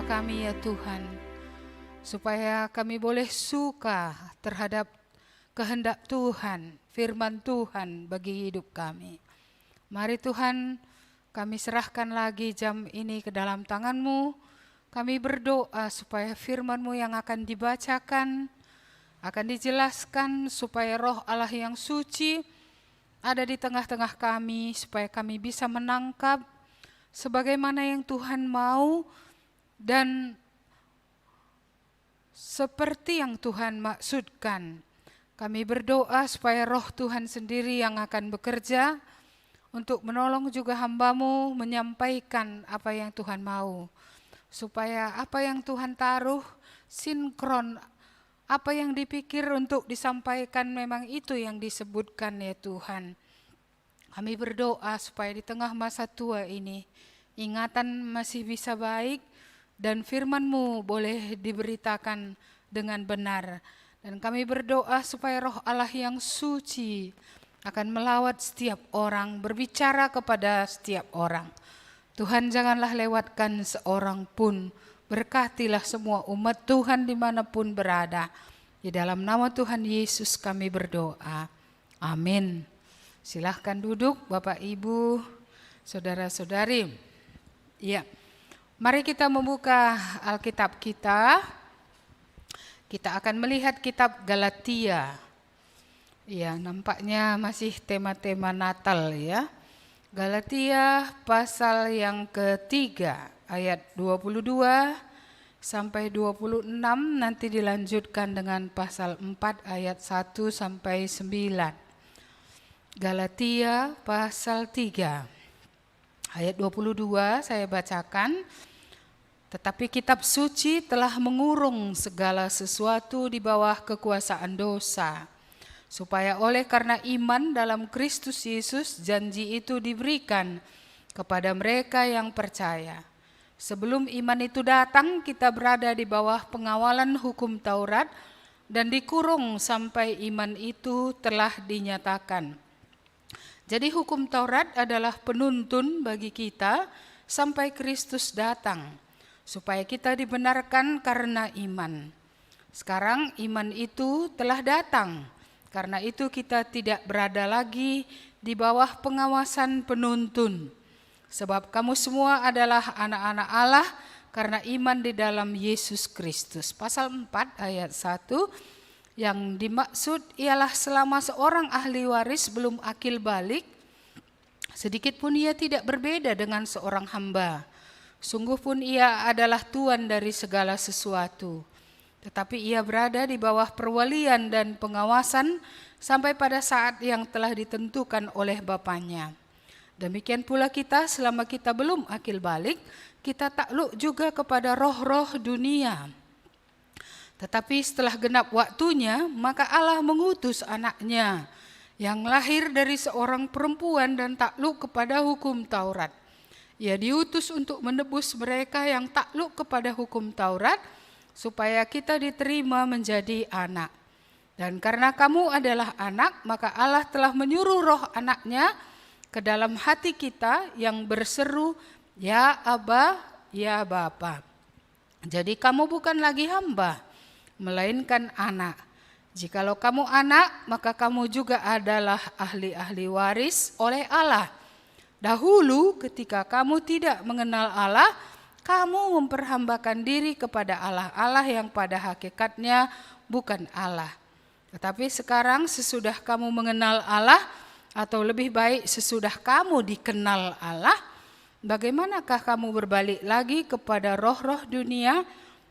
kami ya Tuhan, supaya kami boleh suka terhadap kehendak Tuhan, firman Tuhan bagi hidup kami. Mari Tuhan, kami serahkan lagi jam ini ke dalam tangan-Mu. Kami berdoa supaya firman-Mu yang akan dibacakan, akan dijelaskan, supaya roh Allah yang suci ada di tengah-tengah kami, supaya kami bisa menangkap sebagaimana yang Tuhan mau dan seperti yang Tuhan maksudkan. Kami berdoa supaya roh Tuhan sendiri yang akan bekerja untuk menolong juga hamba-Mu menyampaikan apa yang Tuhan mau. Supaya apa yang Tuhan taruh sinkron, apa yang dipikir untuk disampaikan memang itu yang disebutkan ya Tuhan. Kami berdoa supaya di tengah masa tua ini, ingatan masih bisa baik dan firman-Mu boleh diberitakan dengan benar. Dan kami berdoa supaya roh Allah yang suci akan melawat setiap orang, berbicara kepada setiap orang. Tuhan janganlah lewatkan seorang pun, berkatilah semua umat Tuhan dimanapun berada. Di dalam nama Tuhan Yesus kami berdoa. Amin. Silahkan duduk Bapak Ibu, saudara-saudari. Ya, mari kita membuka Alkitab kita. Kita akan melihat kitab Galatia. Ya, nampaknya masih tema-tema Natal ya. Galatia pasal yang ketiga, ayat 22 sampai 26, nanti dilanjutkan dengan pasal 4 ayat 1 sampai 9. Galatia pasal 3 ayat 22 saya bacakan. Tetapi kitab suci telah mengurung segala sesuatu di bawah kekuasaan dosa, supaya oleh karena iman dalam Kristus Yesus janji itu diberikan kepada mereka yang percaya. Sebelum iman itu datang, kita berada di bawah pengawalan hukum Taurat dan dikurung sampai iman itu telah dinyatakan. Jadi hukum Taurat adalah penuntun bagi kita sampai Kristus datang, supaya kita dibenarkan karena iman. Sekarang iman itu telah datang, karena itu kita tidak berada lagi di bawah pengawasan penuntun. Sebab kamu semua adalah anak-anak Allah karena iman di dalam Yesus Kristus. Pasal 4 ayat 1, yang dimaksud ialah selama seorang ahli waris belum akil balik, sedikit pun ia tidak berbeda dengan seorang hamba. Sungguh pun ia adalah tuan dari segala sesuatu. Tetapi ia berada di bawah perwalian dan pengawasan sampai pada saat yang telah ditentukan oleh Bapaknya. Demikian pula kita selama kita belum akil balik, kita takluk juga kepada roh-roh dunia. Tetapi setelah genap waktunya, maka Allah mengutus anaknya yang lahir dari seorang perempuan dan takluk kepada hukum Taurat. Ia diutus untuk menebus mereka yang takluk kepada hukum Taurat, supaya kita diterima menjadi anak. Dan karena kamu adalah anak, maka Allah telah menyuruh roh anaknya ke dalam hati kita yang berseru, Ya Aba, Ya Bapa. Jadi kamu bukan lagi hamba, melainkan anak. Jikalau kamu anak, maka kamu juga adalah ahli-ahli waris oleh Allah. Dahulu ketika kamu tidak mengenal Allah, kamu memperhambakan diri kepada Allah-Allah yang pada hakikatnya bukan Allah. Tetapi sekarang sesudah kamu mengenal Allah, atau lebih baik sesudah kamu dikenal Allah, bagaimanakah kamu berbalik lagi kepada roh-roh dunia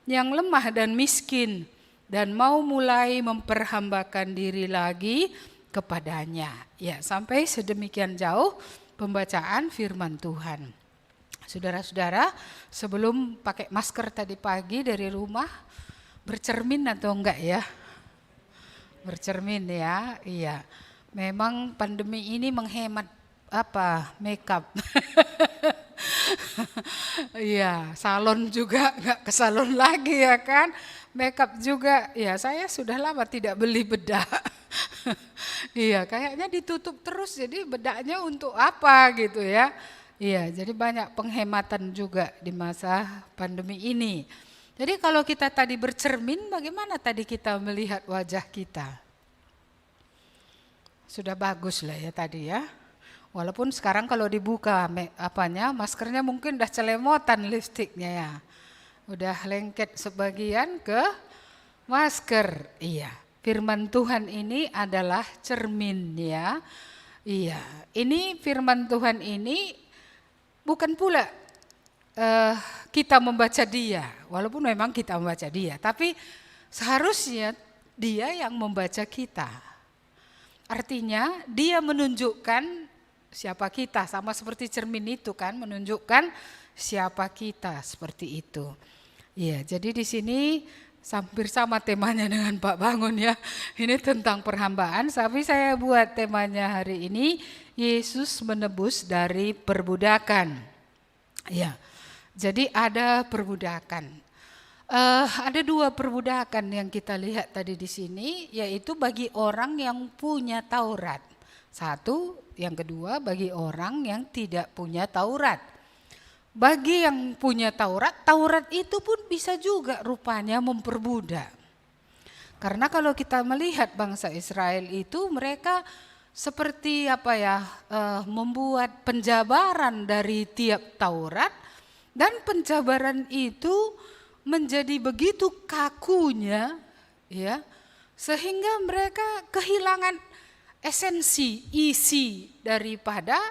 yang lemah dan miskin dan mau mulai memperhambakan diri lagi kepadanya. Ya, sampai sedemikian jauh pembacaan firman Tuhan. Saudara-saudara, sebelum pakai masker tadi pagi dari rumah, bercermin atau enggak ya? Bercermin ya, iya. Memang pandemi ini menghemat makeup. Iya, salon juga enggak ke salon lagi ya kan? Makeup juga, ya saya sudah lama tidak beli bedak. Iya, kayaknya ditutup terus, jadi bedaknya untuk apa gitu ya. Iya, jadi banyak penghematan juga di masa pandemi ini. Jadi kalau kita tadi bercermin, bagaimana tadi kita melihat wajah kita? Sudah bagus lah ya tadi ya. Walaupun sekarang kalau dibuka maskernya mungkin udah celemotan lipstiknya ya. Udah lengket sebagian ke masker. Iya, firman Tuhan ini adalah cermin ya. Iya, ini firman Tuhan ini bukan pula kita membaca dia, walaupun memang kita membaca dia, tapi seharusnya dia yang membaca kita. Artinya dia menunjukkan siapa kita, sama seperti cermin itu kan, menunjukkan siapa kita seperti itu. Iya, jadi di sini hampir sama temanya dengan Pak Bangun ya. Ini tentang perhambaan, tapi saya buat temanya hari ini Yesus menebus dari perbudakan. Ya, jadi ada perbudakan. Ada dua perbudakan yang kita lihat tadi di sini, yaitu bagi orang yang punya Taurat. Satu, yang kedua bagi orang yang tidak punya Taurat. Bagi yang punya Taurat, Taurat itu pun bisa juga rupanya memperbudak. Karena kalau kita melihat bangsa Israel itu mereka seperti membuat penjabaran dari tiap Taurat, dan penjabaran itu menjadi begitu kakunya ya, sehingga mereka kehilangan esensi, isi daripada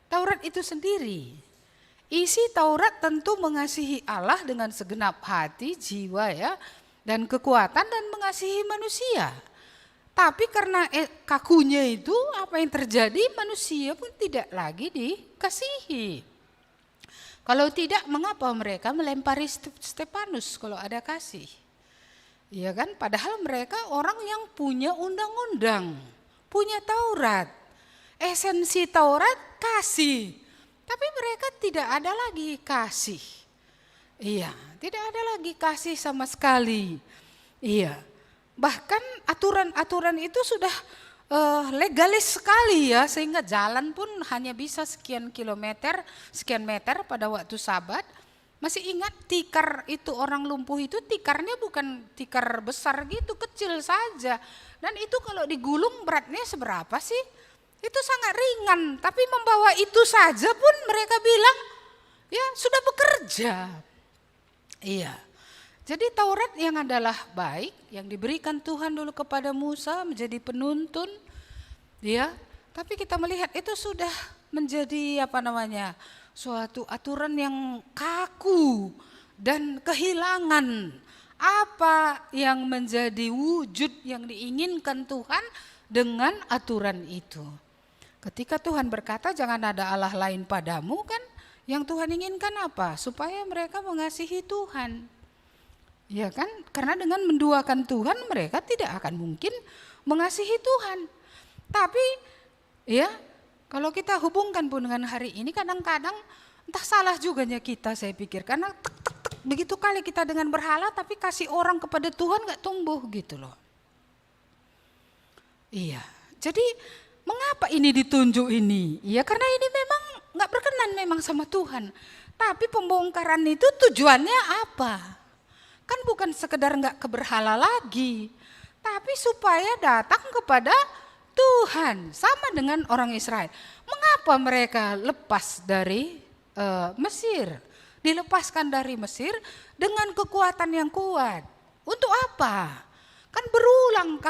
Taurat itu sendiri. Isi Taurat tentu mengasihi Allah dengan segenap hati, jiwa ya, dan kekuatan, dan mengasihi manusia. Tapi karena kakunya itu, apa yang terjadi? Manusia pun tidak lagi dikasihi. Kalau tidak, mengapa mereka melempari Stefanus kalau ada kasih? Iya kan? Padahal mereka orang yang punya undang-undang, punya Taurat. Esensi Taurat kasih. Tapi mereka tidak ada lagi kasih. Iya, tidak ada lagi kasih sama sekali. Iya. Bahkan aturan-aturan itu sudah legalis sekali ya, sehingga jalan pun hanya bisa sekian meter pada waktu Sabat. Masih ingat tikar itu, orang lumpuh itu tikarnya bukan tikar besar gitu, kecil saja. Dan itu kalau digulung beratnya seberapa sih? Itu sangat ringan, tapi membawa itu saja pun mereka bilang ya sudah bekerja. Iya. Jadi Taurat yang adalah baik, yang diberikan Tuhan dulu kepada Musa menjadi penuntun, ya. Tapi kita melihat itu sudah menjadi suatu aturan yang kaku dan kehilangan apa yang menjadi wujud yang diinginkan Tuhan dengan aturan itu. Ketika Tuhan berkata jangan ada Allah lain padamu kan, yang Tuhan inginkan apa? Supaya mereka mengasihi Tuhan. Ya kan, karena dengan menduakan Tuhan mereka tidak akan mungkin mengasihi Tuhan. Tapi ya, kalau kita hubungkan pun dengan hari ini, kadang-kadang entah salah juganya kita, saya pikir, karena begitu kali kita dengan berhala, tapi kasih orang kepada Tuhan gak tumbuh gitu loh. Iya, jadi mengapa ini ditunjuk ini? Ya karena ini memang gak berkenan memang sama Tuhan. Tapi pembongkaran itu tujuannya apa? Kan bukan sekedar nggak ke berhala lagi, tapi supaya datang kepada Tuhan, sama dengan orang Israel. Mengapa mereka lepas dari Mesir? Dilepaskan dari Mesir dengan kekuatan yang kuat. Untuk apa? Kan berulang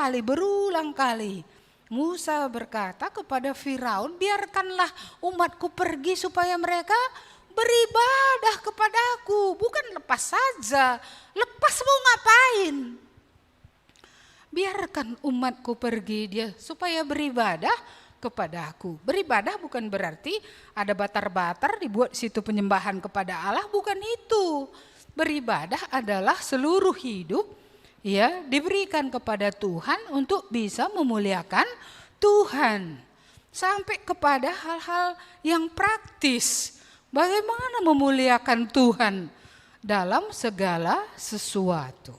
kali Musa berkata kepada Firaun, biarkanlah umatku pergi supaya mereka beribadah kepadaku, bukan lepas saja. Lepas mau ngapain? Biarkan umatku pergi dia supaya beribadah kepadaku. Beribadah bukan berarti ada batar-batar dibuat situ penyembahan kepada Allah, bukan itu. Beribadah adalah seluruh hidup ya diberikan kepada Tuhan untuk bisa memuliakan Tuhan. Sampai kepada hal-hal yang praktis. Bagaimana memuliakan Tuhan dalam segala sesuatu.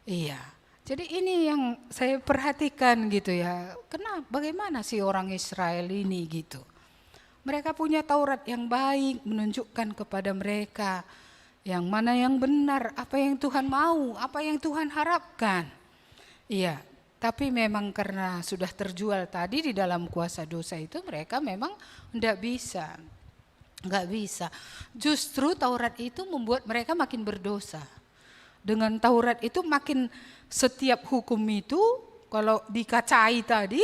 Iya, jadi ini yang saya perhatikan gitu ya. Bagaimana sih orang Israel ini gitu. Mereka punya Taurat yang baik, menunjukkan kepada mereka yang mana yang benar, apa yang Tuhan mau, apa yang Tuhan harapkan. Iya, tapi memang karena sudah terjual tadi di dalam kuasa dosa itu, mereka memang nggak bisa. Justru Taurat itu membuat mereka makin berdosa. Dengan Taurat itu makin setiap hukum itu, kalau dikacai tadi,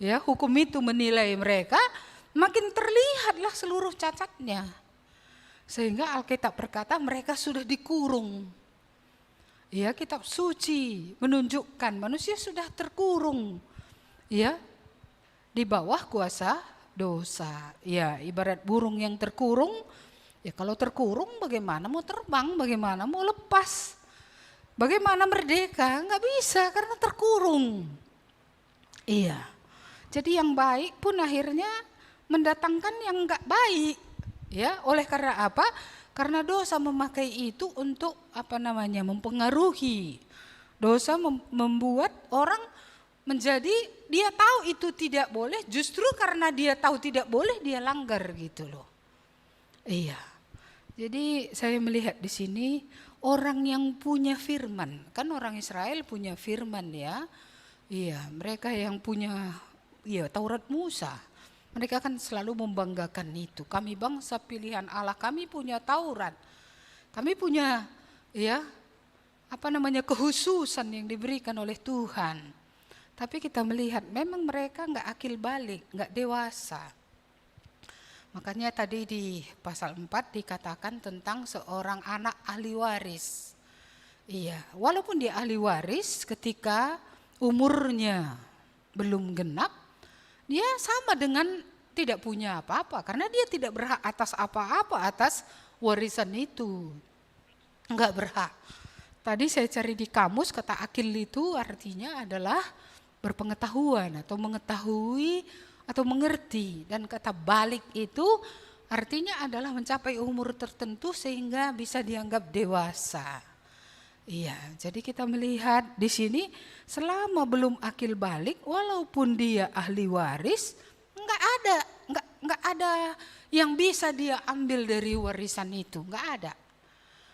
ya hukum itu menilai mereka, makin terlihatlah seluruh cacatnya. Sehingga Alkitab berkata mereka sudah dikurung. Ya, kitab suci menunjukkan manusia sudah terkurung. Ya, di bawah kuasa dosa. Ya, ibarat burung yang terkurung. Ya, kalau terkurung bagaimana mau terbang, bagaimana mau lepas? Bagaimana merdeka? Nggak bisa karena terkurung. Iya. Jadi yang baik pun akhirnya mendatangkan yang nggak baik. Ya, oleh karena apa? Karena dosa memakai itu untuk mempengaruhi. Dosa membuat orang menjadi dia tahu itu tidak boleh, justru karena dia tahu tidak boleh dia langgar gitu loh. Iya. Jadi saya melihat di sini orang yang punya firman, kan orang Israel punya firman ya. Iya, mereka yang punya Taurat Musa. Mereka kan selalu membanggakan itu. Kami bangsa pilihan Allah, kami punya Taurat. Kami punya kehususan yang diberikan oleh Tuhan. Tapi kita melihat memang mereka enggak akil balik, enggak dewasa. Makanya tadi di pasal 4 dikatakan tentang seorang anak ahli waris. Iya, walaupun dia ahli waris ketika umurnya belum genap, dia sama dengan tidak punya apa-apa karena dia tidak berhak atas apa-apa atas warisan itu. Enggak berhak. Tadi saya cari di kamus kata akil itu artinya adalah berpengetahuan atau mengetahui atau mengerti, dan kata balik itu artinya adalah mencapai umur tertentu sehingga bisa dianggap dewasa. Iya, jadi kita melihat di sini selama belum akil balik, walaupun dia ahli waris, enggak ada yang bisa dia ambil dari warisan itu, enggak ada.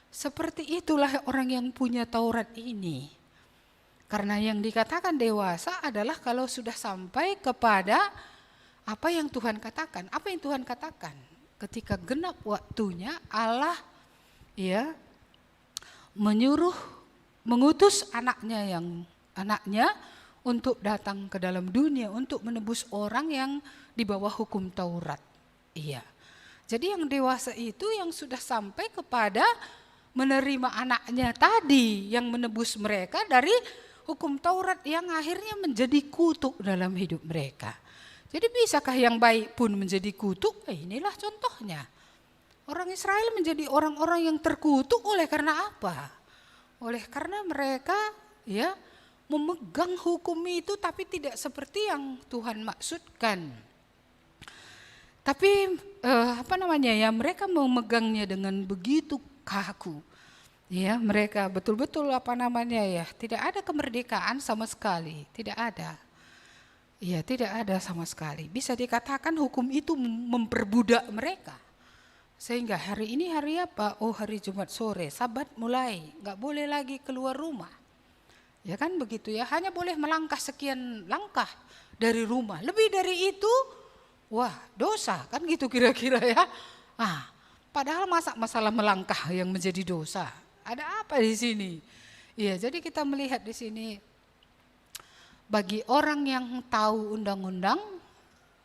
Seperti itulah orang yang punya Taurat ini. Karena yang dikatakan dewasa adalah kalau sudah sampai kepada apa yang Tuhan katakan. Apa yang Tuhan katakan? Ketika genap waktunya Allah mengutus anaknya untuk datang ke dalam dunia untuk menebus orang yang di bawah hukum Taurat. Iya. Jadi yang dewasa itu yang sudah sampai kepada menerima anaknya tadi yang menebus mereka dari hukum Taurat yang akhirnya menjadi kutuk dalam hidup mereka. Jadi bisakah yang baik pun menjadi kutuk? Inilah contohnya. Orang Israel menjadi orang-orang yang terkutuk oleh karena apa? Oleh karena mereka memegang hukum itu tapi tidak seperti yang Tuhan maksudkan. Tapi mereka memegangnya dengan begitu kaku. Ya, mereka betul-betul tidak ada kemerdekaan sama sekali, tidak ada. Ya, tidak ada sama sekali. Bisa dikatakan hukum itu memperbudak mereka. Sehingga hari ini hari apa? Oh, hari Jumat sore, Sabat mulai, nggak boleh lagi keluar rumah. Ya kan begitu ya, hanya boleh melangkah sekian langkah dari rumah. Lebih dari itu, wah dosa kan gitu kira-kira ya. Padahal masalah melangkah yang menjadi dosa. Ada apa di sini? Ya, jadi kita melihat di sini bagi orang yang tahu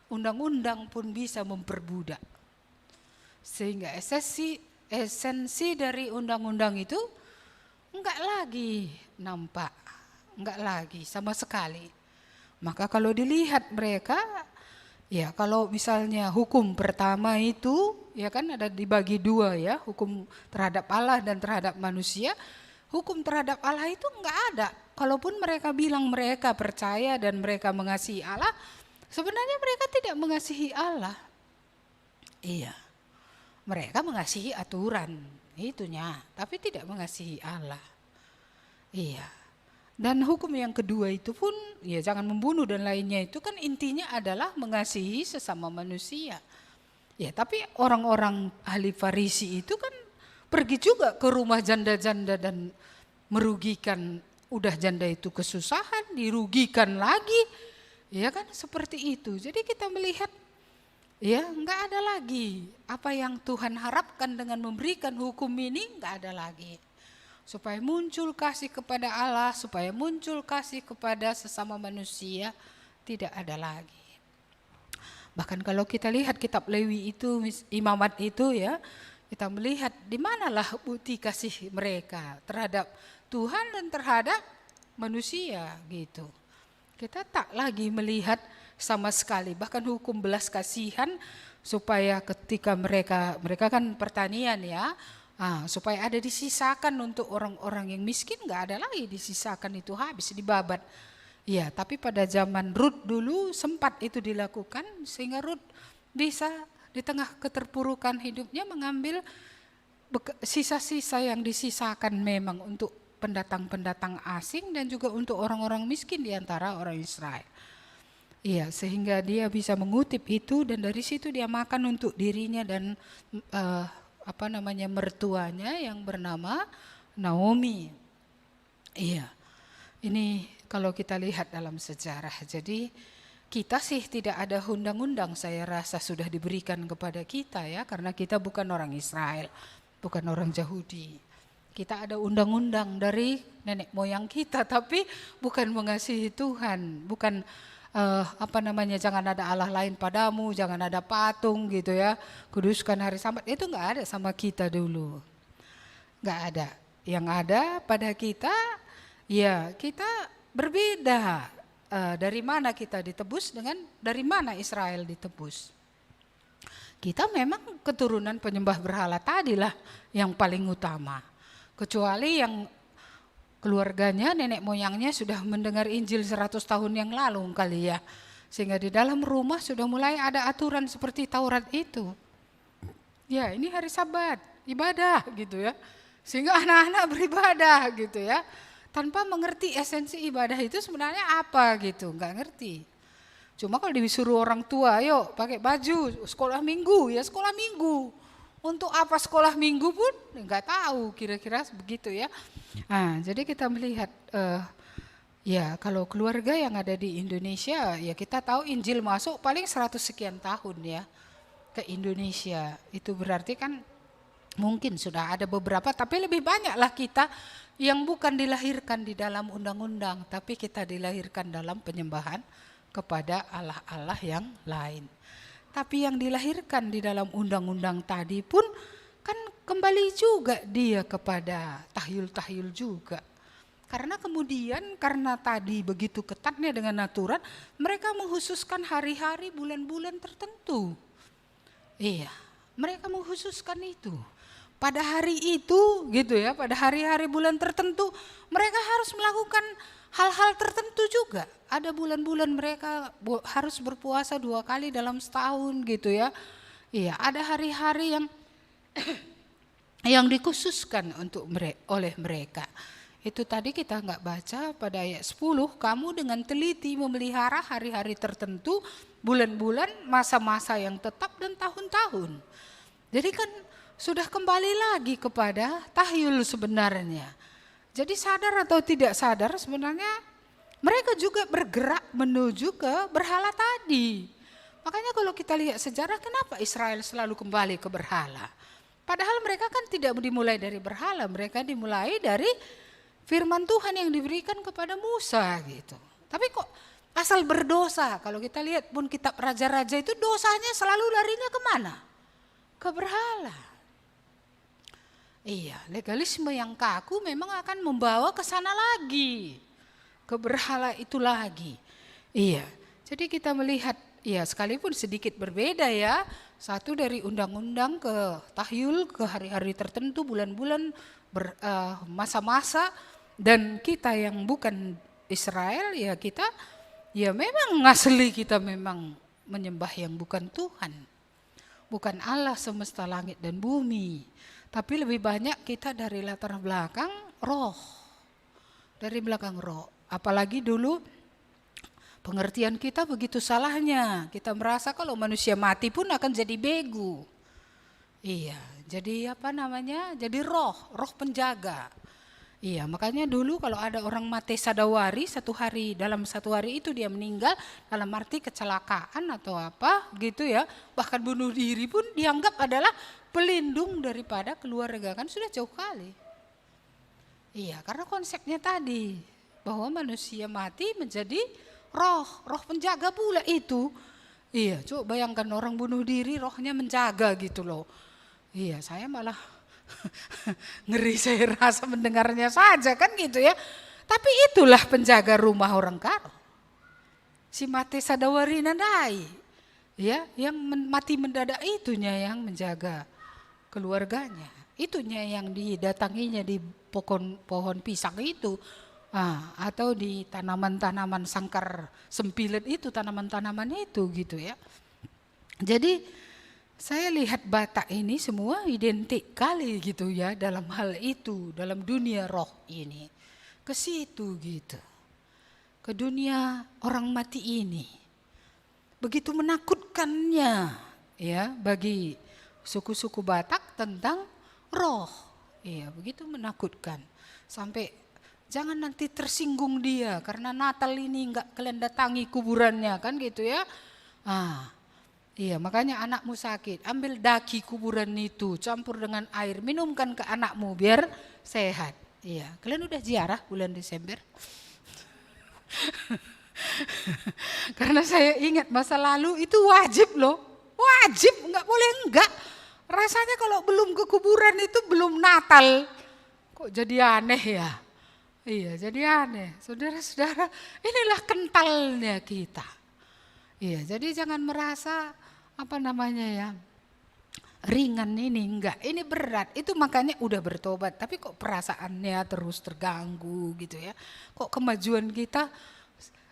undang-undang pun bisa memperbudak. Sehingga esensi dari undang-undang itu enggak lagi nampak, enggak lagi sama sekali. Maka kalau dilihat mereka, ya kalau misalnya hukum pertama itu ya kan ada dibagi dua ya, hukum terhadap Allah dan terhadap manusia. Hukum terhadap Allah itu enggak ada. Kalaupun mereka bilang mereka percaya dan mereka mengasihi Allah, sebenarnya mereka tidak mengasihi Allah. Iya. Mereka mengasihi aturan itunya, tapi tidak mengasihi Allah. Iya. Dan hukum yang kedua itu pun ya jangan membunuh dan lainnya itu kan intinya adalah mengasihi sesama manusia. Ya, tapi orang-orang ahli Farisi itu kan pergi juga ke rumah janda-janda dan merugikan, udah janda itu kesusahan, dirugikan lagi. Ya kan seperti itu. Jadi kita melihat ya nggak ada lagi apa yang Tuhan harapkan dengan memberikan hukum ini, nggak ada lagi. Supaya muncul kasih kepada Allah, supaya muncul kasih kepada sesama manusia, tidak ada lagi. Bahkan kalau kita lihat kitab Lewi itu, imamat itu ya, kita melihat di manalah bukti kasih mereka terhadap Tuhan dan terhadap manusia gitu. Kita tak lagi melihat sama sekali, bahkan hukum belas kasihan supaya ketika mereka kan pertanian ya, supaya ada disisakan untuk orang-orang yang miskin, nggak ada lagi disisakan, itu habis dibabat. Ya, tapi pada zaman Rut dulu sempat itu dilakukan sehingga Rut bisa di tengah keterpurukan hidupnya mengambil sisa-sisa yang disisakan memang untuk pendatang-pendatang asing dan juga untuk orang-orang miskin di antara orang Israel. Iya, sehingga dia bisa mengutip itu dan dari situ dia makan untuk dirinya dan mertuanya yang bernama Naomi. Iya. Ini kalau kita lihat dalam sejarah. Jadi kita sih tidak ada undang-undang, saya rasa sudah diberikan kepada kita ya, karena kita bukan orang Israel, bukan orang Yahudi. Kita ada undang-undang dari nenek moyang kita, tapi bukan mengasihi Tuhan, bukan jangan ada Allah lain padamu, jangan ada patung gitu ya, kuduskan hari Sabat, itu nggak ada sama kita dulu, nggak ada. Yang ada pada kita, ya kita berbeda. Dari mana kita ditebus dengan dari mana Israel ditebus. Kita memang keturunan penyembah berhala tadilah yang paling utama. Kecuali yang keluarganya, nenek moyangnya sudah mendengar Injil 100 tahun yang lalu kali ya. Sehingga di dalam rumah sudah mulai ada aturan seperti Taurat itu. Ya, ini hari Sabat, ibadah gitu ya. Sehingga anak-anak beribadah gitu ya. Tanpa mengerti esensi ibadah itu sebenarnya apa gitu, enggak ngerti. Cuma kalau disuruh orang tua, yuk pakai baju sekolah minggu, ya sekolah minggu. Untuk apa sekolah minggu pun enggak tahu, kira-kira begitu ya. Nah, jadi kita melihat ya kalau keluarga yang ada di Indonesia, ya kita tahu Injil masuk paling 100 sekian tahun ya ke Indonesia. Itu berarti kan mungkin sudah ada beberapa, tapi lebih banyaklah kita yang bukan dilahirkan di dalam undang-undang, tapi kita dilahirkan dalam penyembahan kepada Allah-Allah yang lain. Tapi yang dilahirkan di dalam undang-undang tadi pun kan kembali juga dia kepada tahyul-tahyul juga. Karena kemudian karena tadi begitu ketatnya dengan aturan, mereka menghususkan hari-hari, bulan-bulan tertentu. Iya, mereka menghususkan itu. Pada hari itu gitu ya, pada hari-hari bulan tertentu mereka harus melakukan hal-hal tertentu juga. Ada bulan-bulan mereka harus berpuasa 2 kali dalam setahun gitu ya. Iya, ada hari-hari yang dikhususkan untuk oleh mereka. Itu tadi kita nggak baca pada ayat 10, kamu dengan teliti memelihara hari-hari tertentu, bulan-bulan, masa-masa yang tetap dan tahun-tahun. Jadi kan sudah kembali lagi kepada tahyul sebenarnya. Jadi sadar atau tidak sadar sebenarnya mereka juga bergerak menuju ke berhala tadi. Makanya kalau kita lihat sejarah, kenapa Israel selalu kembali ke berhala? Padahal mereka kan tidak dimulai dari berhala, mereka dimulai dari firman Tuhan yang diberikan kepada Musa gitu. Tapi kok asal berdosa, kalau kita lihat pun kitab raja-raja itu dosanya selalu larinya kemana? Ke berhala. Iya, legalisme yang kaku memang akan membawa ke sana lagi. Ke berhala itu lagi. Iya, jadi kita melihat, ya sekalipun sedikit berbeda ya, satu dari undang-undang ke tahyul, ke hari-hari tertentu, bulan-bulan, masa-masa, dan kita yang bukan Israel, ya kita, ya memang asli kita memang menyembah yang bukan Tuhan. Bukan Allah semesta langit dan bumi, tapi lebih banyak kita dari latar belakang roh. Dari belakang roh. Apalagi dulu Pengertian kita begitu salahnya. Kita merasa kalau manusia mati pun akan jadi begu. Iya, jadi apa namanya? Jadi roh penjaga. Iya, makanya dulu kalau ada orang mati sadawari dalam satu hari itu dia meninggal dalam arti kecelakaan atau apa gitu ya. Bahkan bunuh diri pun dianggap adalah pelindung daripada keluarga, kan sudah jauh kali. Iya, karena konsepnya tadi bahwa manusia mati menjadi roh penjaga pula itu. Iya, coba bayangkan orang bunuh diri rohnya menjaga gitu loh. Iya, saya malah ngeri saya rasa mendengarnya saja kan gitu ya. Tapi itulah penjaga rumah orang karo. Si mati sadawari nandai. Ya, yang mati mendadak itunya yang menjaga keluarganya. Itunya yang didatanginya di pohon pisang itu. Atau di tanaman-tanaman sangkar sempilet itu, tanaman-tanaman itu gitu ya. Jadi saya lihat Batak ini semua identik kali gitu ya dalam hal itu, dalam dunia roh ini. Ke situ gitu. Ke dunia orang mati ini. Begitu menakutkannya ya bagi suku-suku Batak tentang roh. Iya, begitu menakutkan. Sampai jangan nanti tersinggung dia karena Natal ini enggak kalian datangi kuburannya kan gitu ya. Iya, makanya anakmu sakit, ambil daki kuburan itu, campur dengan air, minumkan ke anakmu biar sehat. Iya, kalian udah ziarah bulan Desember? Karena saya ingat masa lalu itu wajib loh, wajib, nggak boleh enggak. Rasanya kalau belum ke kuburan itu belum Natal, kok jadi aneh ya? Iya, jadi aneh. Saudara-saudara, inilah kentalnya kita. Iya, jadi jangan merasa ringan ini, enggak, ini berat. Itu makanya udah bertobat, tapi kok perasaannya terus terganggu gitu ya. Kok kemajuan kita,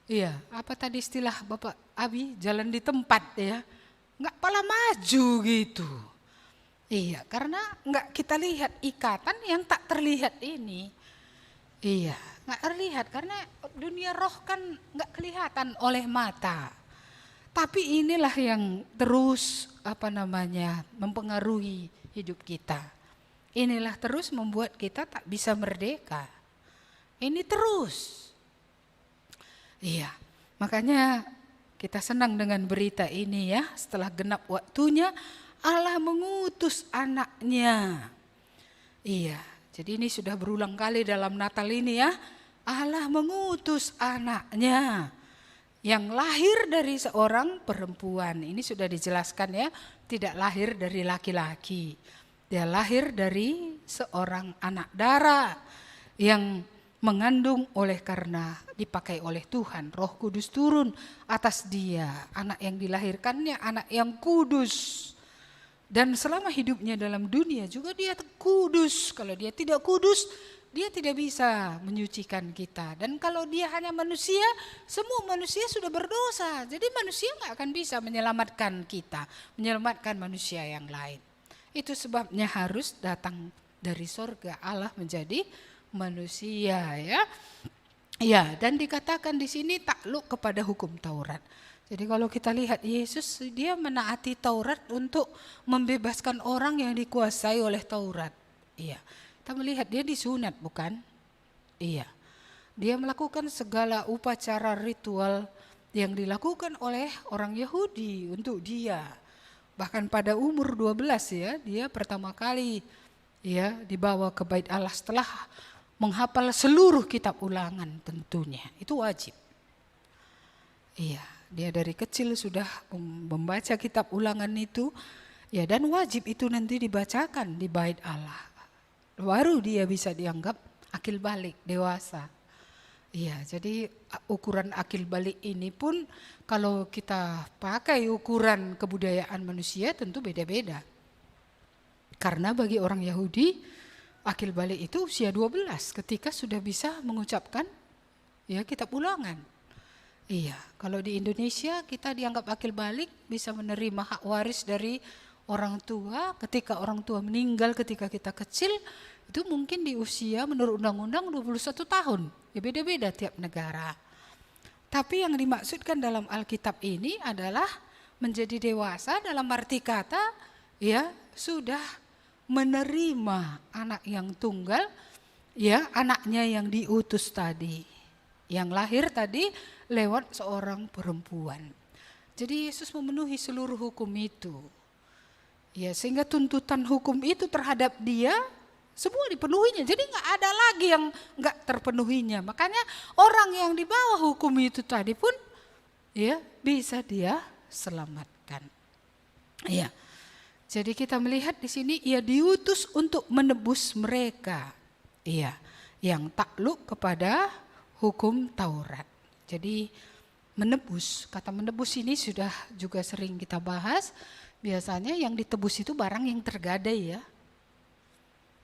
iya, apa tadi istilah Bapak Abi, jalan di tempat ya, enggak pala maju gitu. Iya, karena enggak kita lihat ikatan yang tak terlihat ini. Iya, enggak terlihat karena dunia roh kan enggak kelihatan oleh mata. Tapi inilah yang terus mempengaruhi hidup kita. Inilah terus membuat kita tak bisa merdeka. Ini terus. Iya, makanya kita senang dengan berita ini ya. Setelah genap waktunya Allah mengutus anaknya. Iya, jadi ini sudah berulang kali dalam Natal ini ya. Allah mengutus anaknya. Yang lahir dari seorang perempuan, ini sudah dijelaskan ya, tidak lahir dari laki-laki. Dia lahir dari seorang anak darah yang mengandung oleh karena dipakai oleh Tuhan. Roh Kudus turun atas dia, anak yang dilahirkannya, anak yang kudus. Dan selama hidupnya dalam dunia juga dia kudus. Kalau dia tidak kudus, dia tidak bisa menyucikan kita. Dan kalau dia hanya manusia, semua manusia sudah berdosa. Jadi manusia nggak akan bisa menyelamatkan kita, menyelamatkan manusia yang lain. Itu sebabnya harus datang dari sorga, Allah menjadi manusia ya. Ya, dan dikatakan di sini takluk kepada hukum Taurat. Jadi kalau kita lihat Yesus, dia menaati Taurat untuk membebaskan orang yang dikuasai oleh Taurat. Iya. Kita melihat dia disunat bukan? Iya. Dia melakukan segala upacara ritual yang dilakukan oleh orang Yahudi untuk dia. Bahkan pada umur 12 ya, dia pertama kali ya dibawa ke Bait Allah setelah menghafal seluruh kitab ulangan tentunya. Itu wajib. Iya, dia dari kecil sudah membaca kitab ulangan itu. Ya, dan wajib itu nanti dibacakan di Bait Allah. Baru dia bisa dianggap akil balik, dewasa. Iya, jadi ukuran akil balik ini pun kalau kita pakai ukuran kebudayaan manusia tentu beda-beda. Karena bagi orang Yahudi, akil balik itu usia 12 ketika sudah bisa mengucapkan ya kitab ulangan. Iya, kalau di Indonesia kita dianggap akil balik bisa menerima hak waris dari orang tua ketika orang tua meninggal ketika kita kecil, itu mungkin di usia menurut undang-undang 21 tahun. Ya beda-beda tiap negara. Tapi yang dimaksudkan dalam Alkitab ini adalah menjadi dewasa dalam arti kata ya sudah menerima anak yang tunggal, ya anaknya yang diutus tadi, yang lahir tadi lewat seorang perempuan. Jadi Yesus memenuhi seluruh hukum itu. Ya, sehingga tuntutan hukum itu terhadap dia semua dipenuhinya. Jadi nggak ada lagi yang nggak terpenuhinya. Makanya orang yang di bawah hukum itu tadi pun ya bisa dia selamatkan. Ya. Jadi kita melihat di sini ia diutus untuk menebus mereka. Iya, yang takluk kepada hukum Taurat. Jadi menebus, kata menebus ini sudah juga sering kita bahas. Biasanya yang ditebus itu barang yang tergadai ya.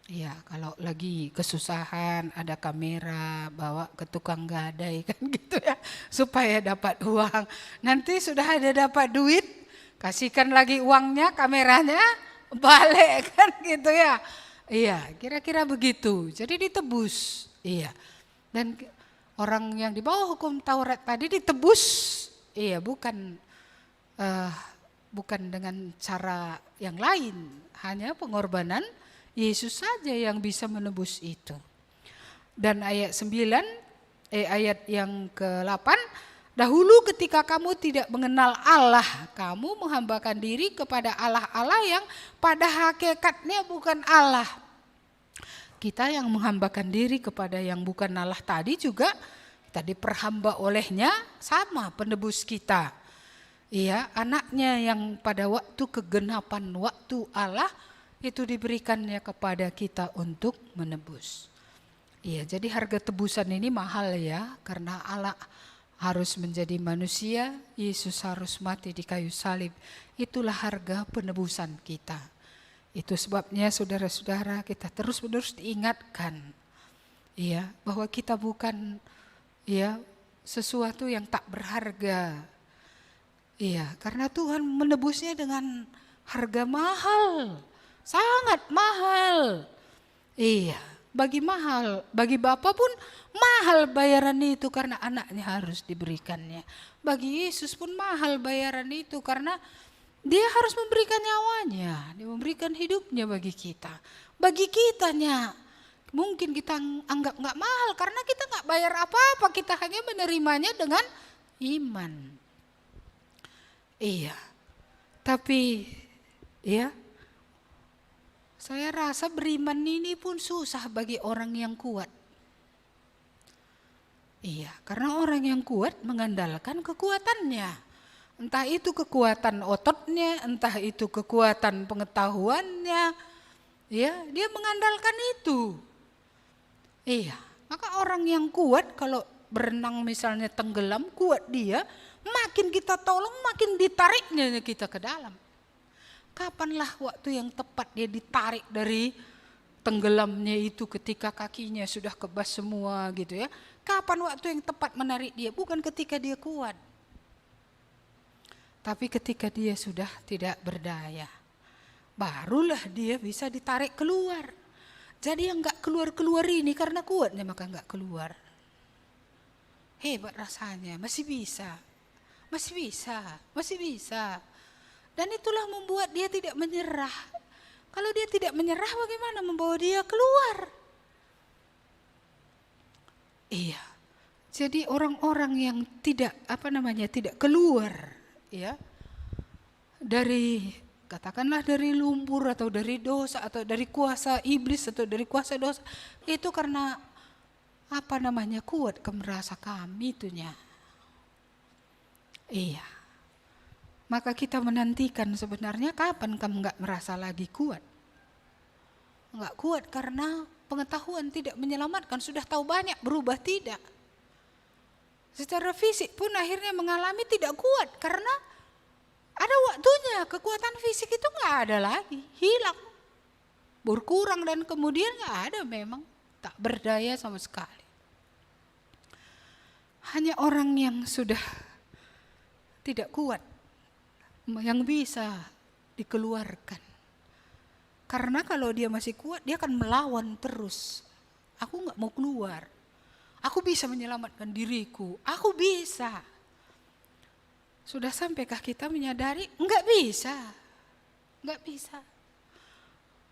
Iya, kalau lagi kesusahan ada kamera bawa ke tukang gadai kan gitu ya, supaya dapat uang. Nanti sudah ada dapat duit, kasihkan lagi uangnya, kameranya balik kan gitu ya. Iya, kira-kira begitu. Jadi ditebus. Iya. Dan orang yang di bawah hukum Taurat tadi ditebus. Iya, bukan dengan cara yang lain, hanya pengorbanan Yesus saja yang bisa menebus itu. Dan ayat 9, ayat yang ke-8, dahulu ketika kamu tidak mengenal Allah, kamu menghambakan diri kepada Allah-Allah yang pada hakikatnya bukan Allah. Kita yang menghambakan diri kepada yang bukan Allah tadi juga kita diperhamba olehnya, sama penebus kita. Iya, anaknya yang pada waktu kegenapan waktu Allah itu diberikannya kepada kita untuk menebus. Iya, jadi harga tebusan ini mahal ya, karena Allah harus menjadi manusia, Yesus harus mati di kayu salib. Itulah harga penebusan kita. Itu sebabnya saudara-saudara kita terus-menerus diingatkan ya, bahwa kita bukan ya sesuatu yang tak berharga. Iya, karena Tuhan menebusnya dengan harga mahal. Sangat mahal. Iya, bagi Bapa pun mahal bayaran itu karena anaknya harus diberikannya. Bagi Yesus pun mahal bayaran itu karena dia harus memberikan nyawanya, dia memberikan hidupnya bagi kita. Bagi kitanya mungkin kita anggap nggak mahal karena kita nggak bayar apa-apa, kita hanya menerimanya dengan iman. Iya, tapi ya saya rasa beriman ini pun susah bagi orang yang kuat. Iya, karena orang yang kuat mengandalkan kekuatannya. Entah itu kekuatan ototnya, entah itu kekuatan pengetahuannya. Ya, dia mengandalkan itu. Iya, maka orang yang kuat kalau berenang misalnya tenggelam, kuat dia, makin kita tolong makin ditariknya kita ke dalam. Kapanlah waktu yang tepat dia ditarik dari tenggelamnya itu ketika kakinya sudah kebas semua gitu ya. Kapan waktu yang tepat menarik dia? Bukan ketika dia kuat. Tapi ketika dia sudah tidak berdaya. Barulah dia bisa ditarik keluar. Jadi yang gak keluar-keluar ini karena kuatnya maka gak keluar. Hebat rasanya, masih bisa. Masih bisa, masih bisa. Dan itulah membuat dia tidak menyerah. Kalau dia tidak menyerah, bagaimana membawa dia keluar? Iya. Jadi orang-orang yang tidak tidak keluar ya dari katakanlah dari lumpur atau dari dosa atau dari kuasa iblis atau dari kuasa dosa, itu karena kuat merasa kami itunya. Iya. Maka kita menantikan sebenarnya kapan kamu gak merasa lagi kuat. Gak kuat karena pengetahuan tidak menyelamatkan, sudah tahu banyak berubah tidak. Secara fisik pun akhirnya mengalami tidak kuat karena ada waktunya kekuatan fisik itu gak ada lagi, hilang. Berkurang dan kemudian gak ada memang, tak berdaya sama sekali. Hanya orang yang sudah tidak kuat yang bisa dikeluarkan. Karena kalau dia masih kuat, dia akan melawan terus. Aku gak mau keluar. Aku bisa menyelamatkan diriku, aku bisa. Sudah sampaikah kita menyadari? Enggak bisa. Enggak bisa.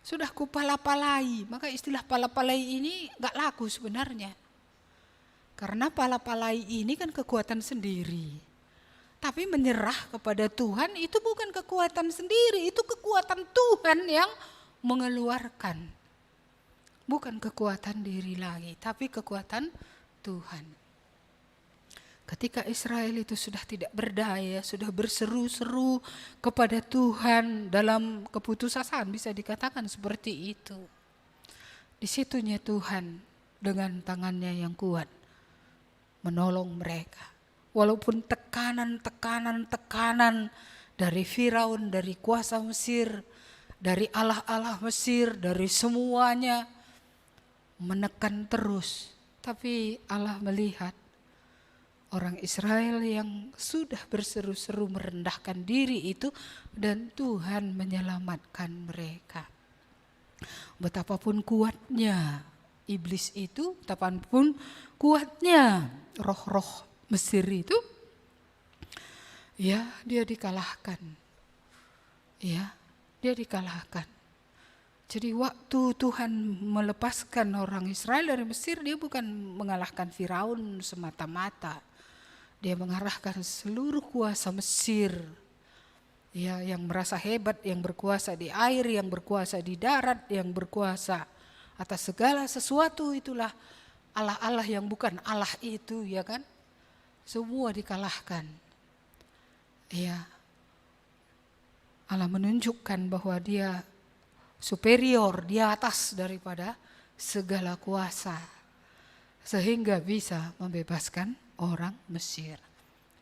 Sudah kupala-palai, maka istilah pala-palai ini enggak laku sebenarnya. Karena pala-palai ini kan kekuatan sendiri. Tapi menyerah kepada Tuhan itu bukan kekuatan sendiri, itu kekuatan Tuhan yang mengeluarkan. Bukan kekuatan diri lagi, tapi kekuatan Tuhan. Ketika Israel itu sudah tidak berdaya, sudah berseru-seru kepada Tuhan dalam keputusasaan, bisa dikatakan seperti itu. Disitunya Tuhan dengan tangannya yang kuat menolong mereka. Walaupun tekanan dari Firaun, dari kuasa Mesir, dari Allah-Allah Mesir, dari semuanya menekan terus. Tapi Allah melihat orang Israel yang sudah berseru-seru merendahkan diri itu, dan Tuhan menyelamatkan mereka. Betapapun kuatnya iblis itu, betapapun kuatnya roh-roh Mesir itu, ya dia dikalahkan. Ya, dia dikalahkan. Jadi waktu Tuhan melepaskan orang Israel dari Mesir, dia bukan mengalahkan Firaun semata-mata. Dia mengarahkan seluruh kuasa Mesir, ya, yang merasa hebat, yang berkuasa di air, yang berkuasa di darat, yang berkuasa atas segala sesuatu. Itulah Allah-Allah yang bukan Allah itu, ya kan? Semua dikalahkan. Ya, Allah menunjukkan bahwa dia superior, di atas daripada segala kuasa, sehingga bisa membebaskan orang Mesir,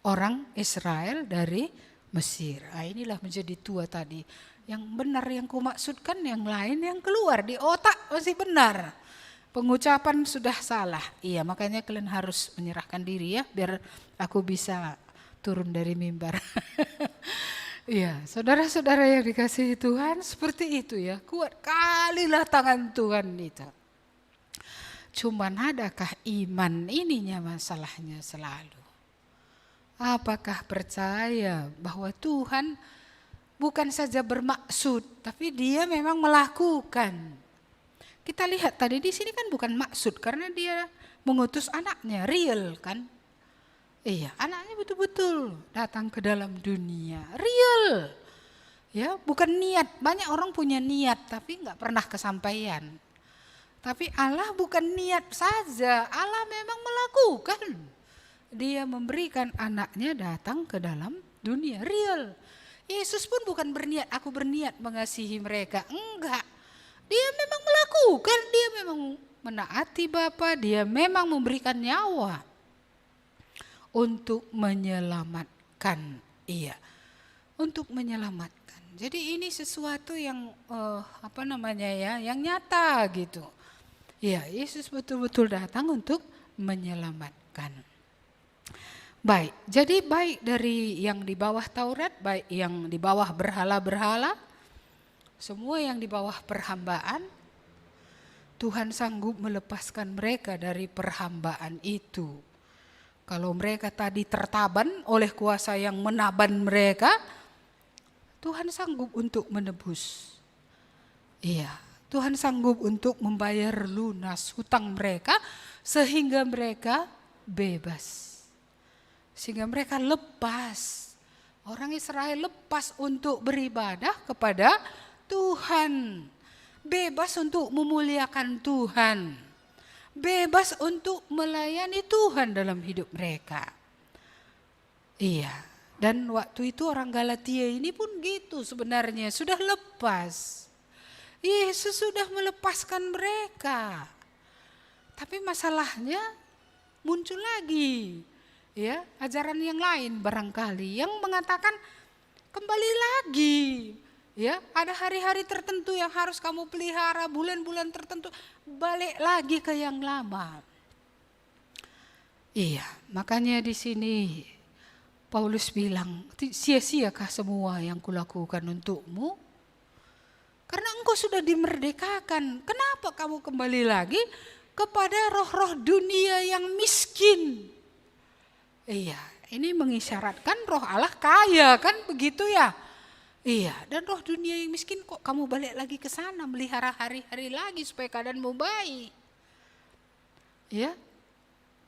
orang Israel dari Mesir. Nah, inilah menjadi tua tadi. Yang benar yang kumaksudkan, yang lain yang keluar di otak masih benar. Pengucapan sudah salah. Iya, makanya kalian harus menyerahkan diri ya, biar aku bisa turun dari mimbar. Iya, saudara-saudara yang dikasihi Tuhan, seperti itu ya. Kuat kalilah tangan Tuhan itu. Cuman adakah iman, ininya masalahnya selalu. Apakah percaya bahwa Tuhan bukan saja bermaksud, tapi dia memang melakukan. Kita lihat tadi di sini kan bukan maksud, karena dia mengutus anaknya, real kan. Iya, anaknya betul-betul datang ke dalam dunia, real. Ya, bukan niat. Banyak orang punya niat tapi nggak pernah kesampaian. Tapi Allah bukan niat saja, Allah memang melakukan. Dia memberikan anaknya datang ke dalam dunia, real. Yesus pun bukan berniat, aku berniat mengasihi mereka. Enggak. Dia memang melakukan, dia memang menaati Bapa, dia memang memberikan nyawa untuk menyelamatkan. Iya, untuk menyelamatkan. Jadi ini sesuatu yang yang nyata gitu. Ya, Yesus betul-betul datang untuk menyelamatkan. Baik, jadi baik dari yang di bawah Taurat, baik yang di bawah berhala-berhala, semua yang di bawah perhambaan, Tuhan sanggup melepaskan mereka dari perhambaan itu. Kalau mereka tadi tertaban oleh kuasa yang menaban mereka, Tuhan sanggup untuk menebus. Iya, Tuhan sanggup untuk membayar lunas hutang mereka sehingga mereka bebas. Sehingga mereka lepas. Orang Israel lepas untuk beribadah kepada Tuhan. Bebas untuk memuliakan Tuhan. Bebas untuk melayani Tuhan dalam hidup mereka. Iya, dan waktu itu orang Galatia ini pun gitu sebenarnya, sudah lepas. Yesus sudah melepaskan mereka. Tapi masalahnya muncul lagi, ya, ajaran yang lain barangkali yang mengatakan kembali lagi. Ya, ada hari-hari tertentu yang harus kamu pelihara, bulan-bulan tertentu, balik lagi ke yang lama. Iya, makanya di sini Paulus bilang, sia-siakah semua yang kulakukan untukmu? Karena engkau sudah dimerdekakan. Kenapa kamu kembali lagi ke kepada roh-roh dunia yang miskin. Iya, ini mengisyaratkan roh Allah kaya, kan begitu ya? Iya, dan roh dunia yang miskin kok kamu balik lagi ke sana melihara hari-hari lagi supaya keadaanmu baik. Ya,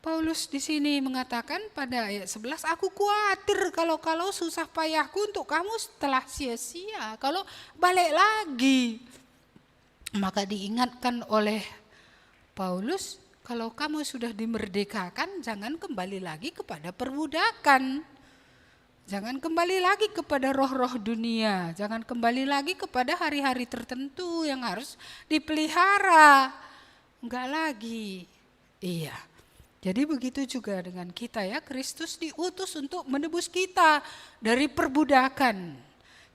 Paulus di sini mengatakan pada ayat 11, aku khawatir kalau susah payahku untuk kamu setelah sia-sia, kalau balik lagi. Maka diingatkan oleh Paulus, kalau kamu sudah dimerdekakan, jangan kembali lagi kepada perbudakan. Jangan kembali lagi kepada roh-roh dunia. Jangan kembali lagi kepada hari-hari tertentu yang harus dipelihara. Enggak lagi. Iya. Jadi begitu juga dengan kita ya. Kristus diutus untuk menebus kita dari perbudakan.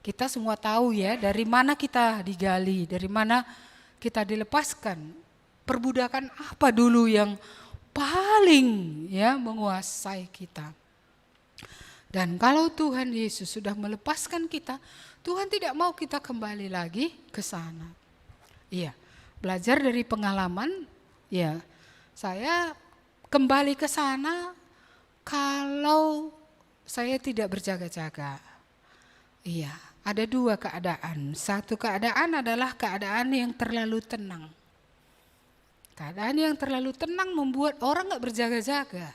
Kita semua tahu ya dari mana kita digali, dari mana kita dilepaskan. Perbudakan apa dulu yang paling ya menguasai kita. Dan kalau Tuhan Yesus sudah melepaskan kita, Tuhan tidak mau kita kembali lagi ke sana. Iya, belajar dari pengalaman, ya saya kembali ke sana kalau saya tidak berjaga-jaga. Iya, ada dua keadaan. Satu keadaan adalah keadaan yang terlalu tenang. Keadaan yang terlalu tenang membuat orang gak berjaga-jaga.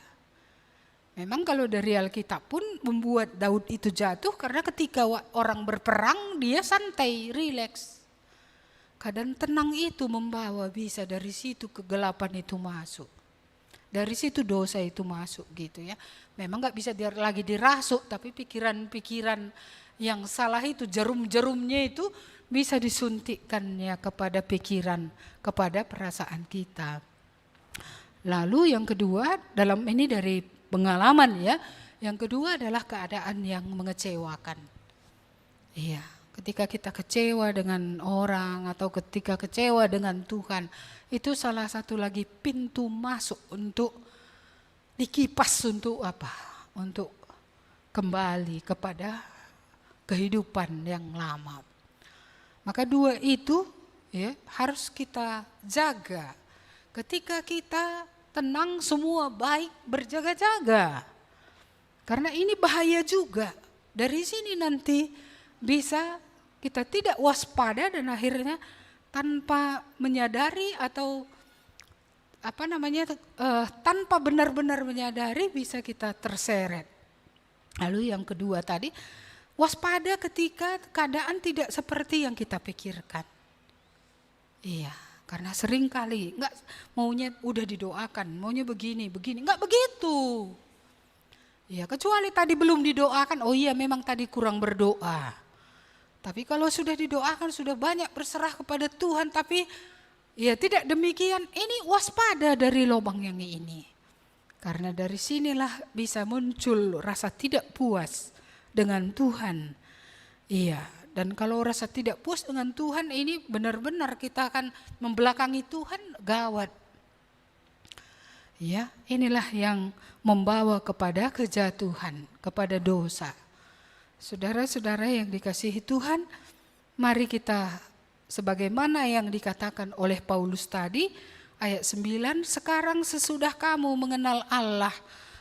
Memang kalau dari Alkitab pun membuat Daud itu jatuh karena ketika orang berperang dia santai, rileks. Keadaan tenang itu membawa bisa dari situ kegelapan itu masuk. Dari situ dosa itu masuk gitu ya. Memang gak bisa lagi dirasuk, tapi pikiran-pikiran yang salah itu, jarum-jarumnya itu bisa disuntikkannya kepada pikiran, kepada perasaan kita. Lalu yang kedua, dalam ini dari pengalaman ya, yang kedua adalah keadaan yang mengecewakan. Iya, ketika kita kecewa dengan orang atau ketika kecewa dengan Tuhan, itu salah satu lagi pintu masuk untuk dikipas untuk apa? Untuk kembali kepada kehidupan yang lama. Maka dua itu ya harus kita jaga. Ketika kita tenang semua baik, berjaga-jaga. Karena ini bahaya juga. Dari sini nanti bisa kita tidak waspada dan akhirnya tanpa menyadari atau tanpa benar-benar menyadari bisa kita terseret. Lalu yang kedua tadi, waspada ketika keadaan tidak seperti yang kita pikirkan. Iya. Karena sering kali enggak maunya udah didoakan, maunya begini, enggak begitu. Ya kecuali tadi belum didoakan, oh iya memang tadi kurang berdoa. Tapi kalau sudah didoakan, sudah banyak berserah kepada Tuhan, tapi ya tidak demikian, ini waspada dari lubang yang ini. Karena dari sinilah bisa muncul rasa tidak puas dengan Tuhan. Iya. Dan kalau rasa tidak puas dengan Tuhan ini benar-benar kita akan membelakangi Tuhan gawat. Ya, inilah yang membawa kepada kejatuhan, kepada dosa. Saudara-saudara yang dikasihi Tuhan, mari kita sebagaimana yang dikatakan oleh Paulus tadi, ayat 9, sekarang sesudah kamu mengenal Allah,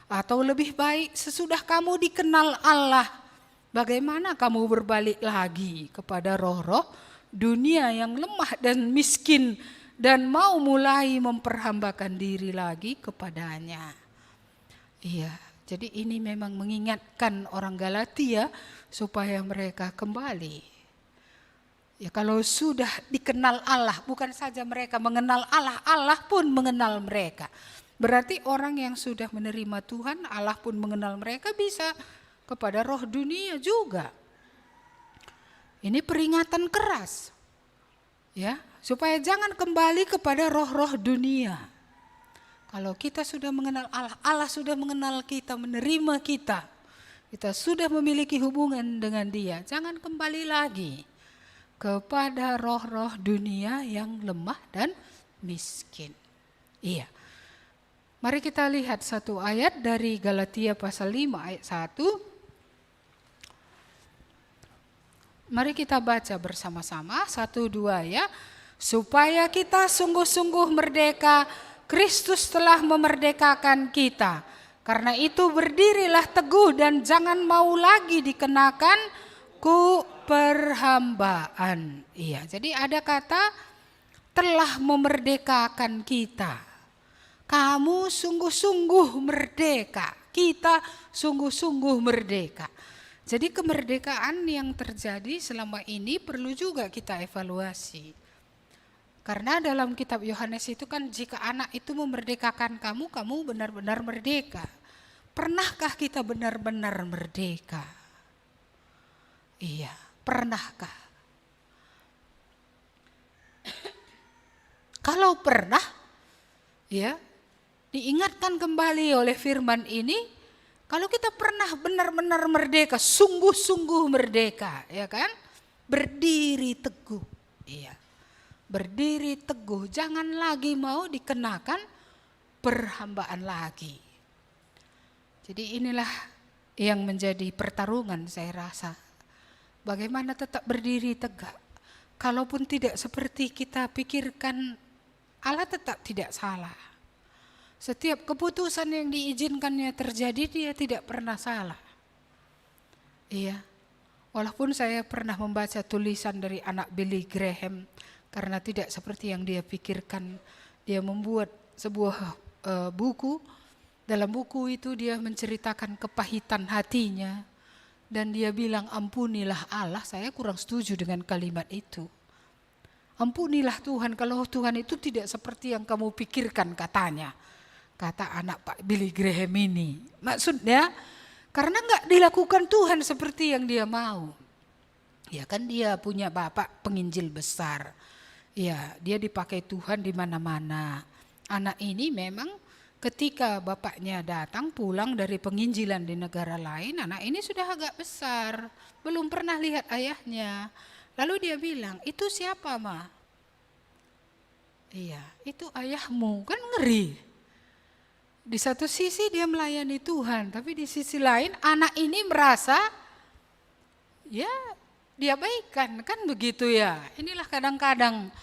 atau lebih baik sesudah kamu dikenal Allah, bagaimana kamu berbalik lagi kepada roh-roh dunia yang lemah dan miskin dan mau mulai memperhambakan diri lagi kepadanya. Iya, jadi ini memang mengingatkan orang Galatia supaya mereka kembali. Ya kalau sudah dikenal Allah, bukan saja mereka mengenal Allah, Allah pun mengenal mereka. Berarti orang yang sudah menerima Tuhan, Allah pun mengenal mereka bisa kepada roh dunia juga. Ini peringatan keras. Ya, supaya jangan kembali kepada roh-roh dunia. Kalau kita sudah mengenal Allah, Allah sudah mengenal kita, menerima kita. Kita sudah memiliki hubungan dengan Dia. Jangan kembali lagi kepada roh-roh dunia yang lemah dan miskin. Iya. Mari kita lihat satu ayat dari Galatia pasal 5 ayat 1. Mari kita baca bersama-sama, 1, 2 ya. Supaya kita sungguh-sungguh merdeka Kristus telah memerdekakan kita. Karena itu berdirilah teguh dan jangan mau lagi dikenakan perhambaan. Iya, jadi ada kata telah memerdekakan kita. Kamu sungguh-sungguh merdeka. Kita sungguh-sungguh merdeka. Jadi kemerdekaan yang terjadi selama ini perlu juga kita evaluasi. Karena dalam kitab Yohanes itu kan jika anak itu memerdekakan kamu, kamu benar-benar merdeka. Pernahkah kita benar-benar merdeka? Iya, pernahkah? Kalau pernah, ya, diingatkan kembali oleh firman ini, kalau kita pernah benar-benar merdeka, sungguh-sungguh merdeka, ya kan? Berdiri teguh, iya. Berdiri teguh, jangan lagi mau dikenakan perhambaan lagi. Jadi inilah yang menjadi pertarungan saya rasa. Bagaimana tetap berdiri tegak. Kalaupun tidak seperti kita pikirkan, Allah tetap tidak salah. Setiap keputusan yang diizinkannya terjadi, dia tidak pernah salah. Iya, walaupun saya pernah membaca tulisan dari anak Billy Graham, karena tidak seperti yang dia pikirkan, dia membuat sebuah buku. Dalam buku itu dia menceritakan kepahitan hatinya, dan dia bilang ampunilah Allah. Saya kurang setuju dengan kalimat itu. Ampunilah Tuhan kalau Tuhan itu tidak seperti yang kamu pikirkan katanya. Kata anak Pak Billy Graham ini. Maksudnya karena enggak dilakukan Tuhan seperti yang dia mau. Ya kan dia punya bapak penginjil besar. Ya, dia dipakai Tuhan di mana-mana. Anak ini memang ketika bapaknya datang pulang dari penginjilan di negara lain, anak ini sudah agak besar. Belum pernah lihat ayahnya. Lalu dia bilang, itu siapa ma? Iya, itu ayahmu, kan ngeri. Di satu sisi dia melayani Tuhan, tapi di sisi lain anak ini merasa, ya diabaikan, kan begitu ya. Inilah kadang-kadang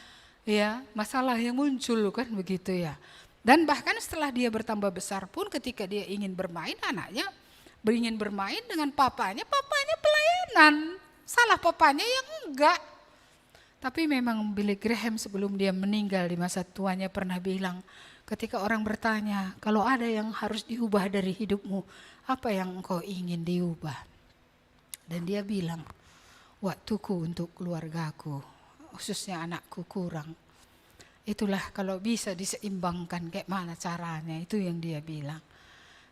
ya masalah yang muncul kan begitu ya. Dan bahkan setelah dia bertambah besar pun ketika dia ingin bermain, anaknya ingin bermain dengan papanya pelayanan. Salah papanya yang enggak. Tapi memang Billy Graham sebelum dia meninggal di masa tuanya pernah bilang, ketika orang bertanya, kalau ada yang harus diubah dari hidupmu, apa yang engkau ingin diubah? Dan dia bilang, waktuku untuk keluargaku, khususnya anakku kurang. Itulah kalau bisa diseimbangkan kayak mana caranya, itu yang dia bilang.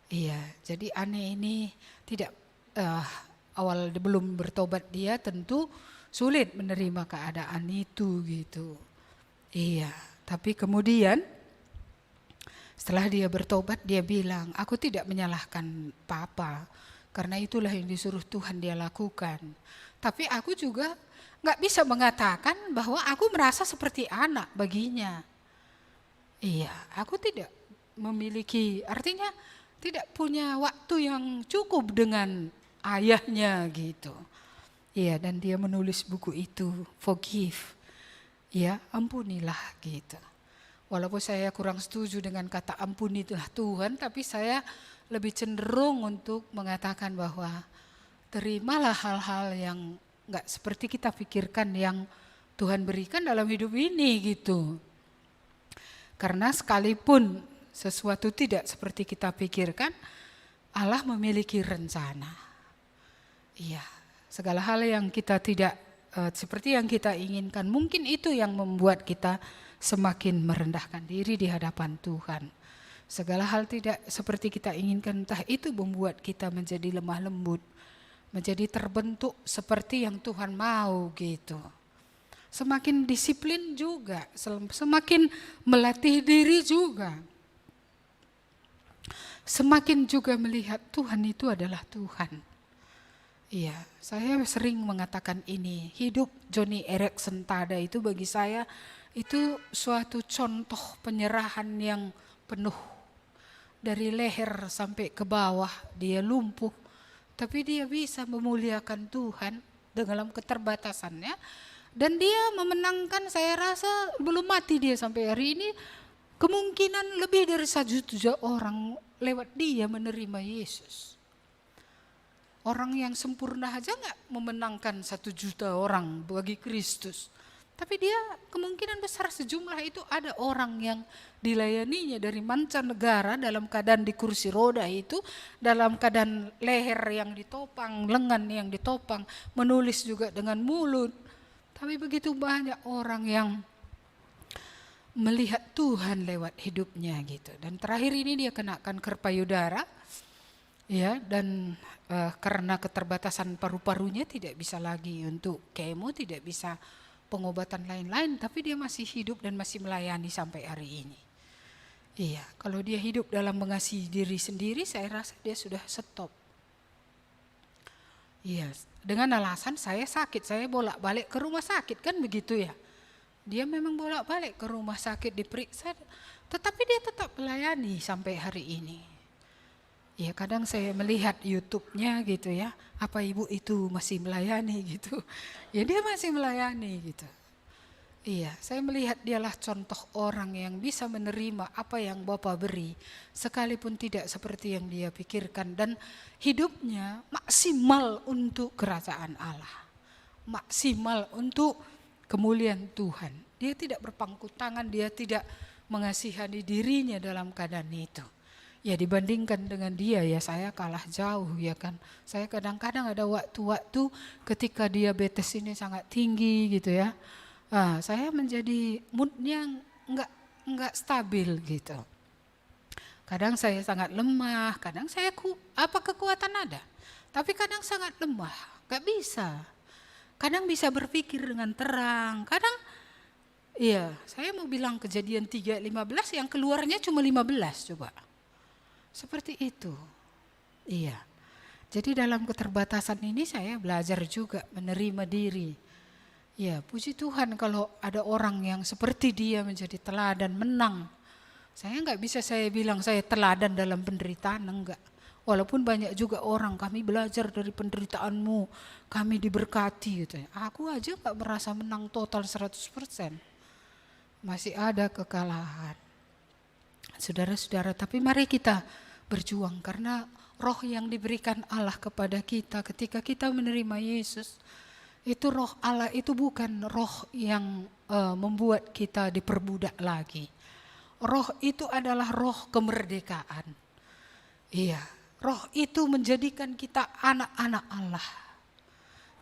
Iya, jadi aneh ini tidak awal belum bertobat dia tentu sulit menerima keadaan itu gitu. Iya, tapi kemudian setelah dia bertobat dia bilang, aku tidak menyalahkan papa karena itulah yang disuruh Tuhan dia lakukan. Tapi aku juga nggak bisa mengatakan bahwa aku merasa seperti anak baginya. Iya, aku tidak memiliki, artinya tidak punya waktu yang cukup dengan ayahnya gitu. Iya, dan dia menulis buku itu, Forgive. Ya, ampunilah gitu. Walaupun saya kurang setuju dengan kata ampunilah Tuhan, tapi saya lebih cenderung untuk mengatakan bahwa terimalah hal-hal yang enggak seperti kita pikirkan yang Tuhan berikan dalam hidup ini gitu. Karena sekalipun sesuatu tidak seperti kita pikirkan, Allah memiliki rencana. Iya, segala hal yang kita tidak seperti yang kita inginkan, mungkin itu yang membuat kita semakin merendahkan diri di hadapan Tuhan. Segala hal tidak seperti kita inginkan, entah itu membuat kita menjadi lemah lembut, menjadi terbentuk seperti yang Tuhan mau gitu. Semakin disiplin juga, semakin melatih diri juga. Semakin juga melihat Tuhan itu adalah Tuhan. Iya, saya sering mengatakan ini, hidup Joni Eareckson Tada itu bagi saya itu suatu contoh penyerahan yang penuh. Dari leher sampai ke bawah dia lumpuh, tapi dia bisa memuliakan Tuhan dalam keterbatasannya. Dan dia memenangkan, saya rasa belum mati dia sampai hari ini, Kemungkinan lebih dari 1 juta orang lewat dia menerima Yesus. Orang yang sempurna aja nggak memenangkan 1 juta orang bagi Kristus. Tapi dia kemungkinan besar sejumlah itu ada orang yang dilayaninya dari mancanegara dalam keadaan di kursi roda itu, dalam keadaan leher yang ditopang, lengan yang ditopang, menulis juga dengan mulut. Tapi begitu banyak orang yang melihat Tuhan lewat hidupnya gitu. Dan terakhir ini dia kenakan payudara, ya, dan karena keterbatasan paru-parunya tidak bisa lagi untuk kemo, tidak bisa pengobatan lain-lain, tapi dia masih hidup dan masih melayani sampai hari ini. Iya, kalau dia hidup dalam mengasihi diri sendiri, saya rasa dia sudah stop. Iya, dengan alasan saya sakit, saya bolak-balik ke rumah sakit, kan begitu ya. Dia memang bolak-balik ke rumah sakit diperiksa, tetapi dia tetap melayani sampai hari ini. Ya, kadang saya melihat YouTube-nya gitu ya, apa ibu itu masih melayani gitu. Ya, dia masih melayani gitu. Iya, saya melihat dialah contoh orang yang bisa menerima apa yang Bapa beri, sekalipun tidak seperti yang dia pikirkan, dan hidupnya maksimal untuk kerajaan Allah, maksimal untuk kemuliaan Tuhan. Dia tidak berpangku tangan, dia tidak mengasihani dirinya dalam keadaan itu. Ya, dibandingkan dengan dia ya saya kalah jauh ya kan. Saya kadang-kadang ada waktu-waktu ketika diabetes ini sangat tinggi gitu ya. Saya menjadi moodnya enggak stabil gitu. Kadang saya sangat lemah, kadang saya kekuatan ada. Tapi kadang sangat lemah, enggak bisa. Kadang bisa berpikir dengan terang, kadang iya, saya mau bilang Kejadian 3:15 yang keluarnya cuma 15 coba. Seperti itu. Iya. Jadi dalam keterbatasan ini saya belajar juga menerima diri. Ya, puji Tuhan kalau ada orang yang seperti dia menjadi teladan, menang. Saya enggak bisa saya bilang saya teladan dalam penderitaan, enggak. Walaupun banyak juga orang, kami belajar dari penderitaanmu, kami diberkati gitu. Aku aja enggak merasa menang total 100%. Masih ada kekalahan. Saudara-saudara, tapi mari kita berjuang karena roh yang diberikan Allah kepada kita ketika kita menerima Yesus, itu roh Allah itu bukan roh yang membuat kita diperbudak lagi. Roh itu adalah roh kemerdekaan. Iya, roh itu menjadikan kita anak-anak Allah.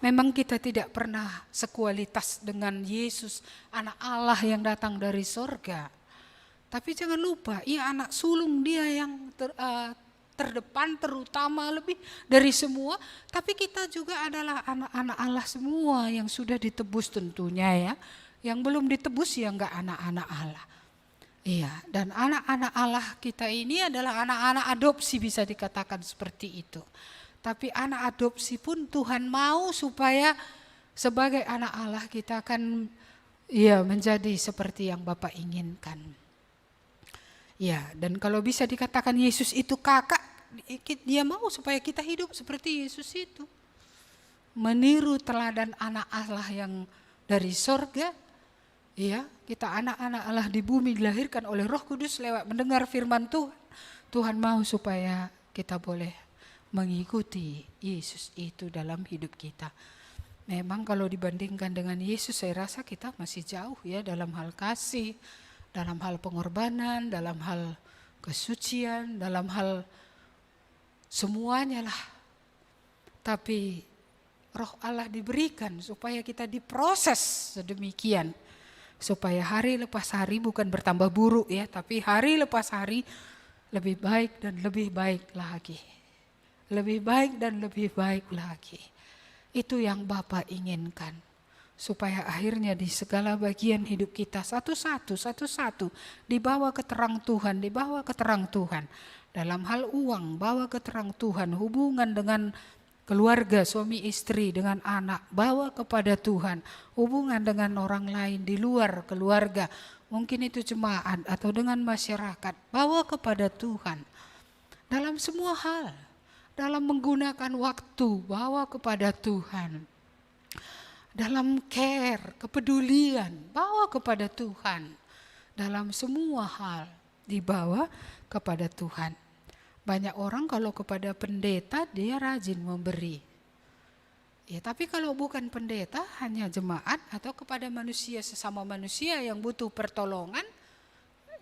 Memang kita tidak pernah sekualitas dengan Yesus, anak Allah yang datang dari sorga. Tapi jangan lupa, ia anak sulung, dia yang terdepan, terutama lebih dari semua. Tapi kita juga adalah anak-anak Allah semua yang sudah ditebus tentunya ya. Yang belum ditebus ya enggak anak-anak Allah. Iya, dan anak-anak Allah kita ini adalah anak-anak adopsi, bisa dikatakan seperti itu. Tapi anak adopsi pun Tuhan mau supaya sebagai anak Allah kita akan menjadi seperti yang Bapa inginkan. Ya, dan kalau bisa dikatakan Yesus itu kakak, dia mau supaya kita hidup seperti Yesus itu. Meniru teladan anak Allah yang dari sorga. Ya, kita anak-anak Allah di bumi dilahirkan oleh Roh Kudus lewat mendengar firman Tuhan. Tuhan mau supaya kita boleh mengikuti Yesus itu dalam hidup kita. Memang kalau dibandingkan dengan Yesus saya rasa kita masih jauh ya dalam hal kasih, dalam hal pengorbanan, dalam hal kesucian, dalam hal semuanya lah. Tapi roh Allah diberikan supaya kita diproses sedemikian. Supaya hari lepas hari bukan bertambah buruk ya, tapi hari lepas hari lebih baik dan lebih baik lagi. Lebih baik dan lebih baik lagi. Itu yang Bapa inginkan. Supaya akhirnya di segala bagian hidup kita satu-satu dibawa ke terang Tuhan, dibawa ke terang Tuhan. Dalam hal uang, bawa ke terang Tuhan. Hubungan dengan keluarga, suami istri, dengan anak, bawa kepada Tuhan. Hubungan dengan orang lain di luar keluarga, mungkin itu jemaat atau dengan masyarakat, bawa kepada Tuhan. Dalam semua hal, dalam menggunakan waktu, bawa kepada Tuhan. Dalam care, kepedulian, bawa kepada Tuhan. dalam semua hal dibawa kepada Tuhan. Banyak orang kalau kepada pendeta dia rajin memberi. Ya, tapi kalau bukan pendeta, hanya jemaat atau kepada manusia sesama manusia yang butuh pertolongan,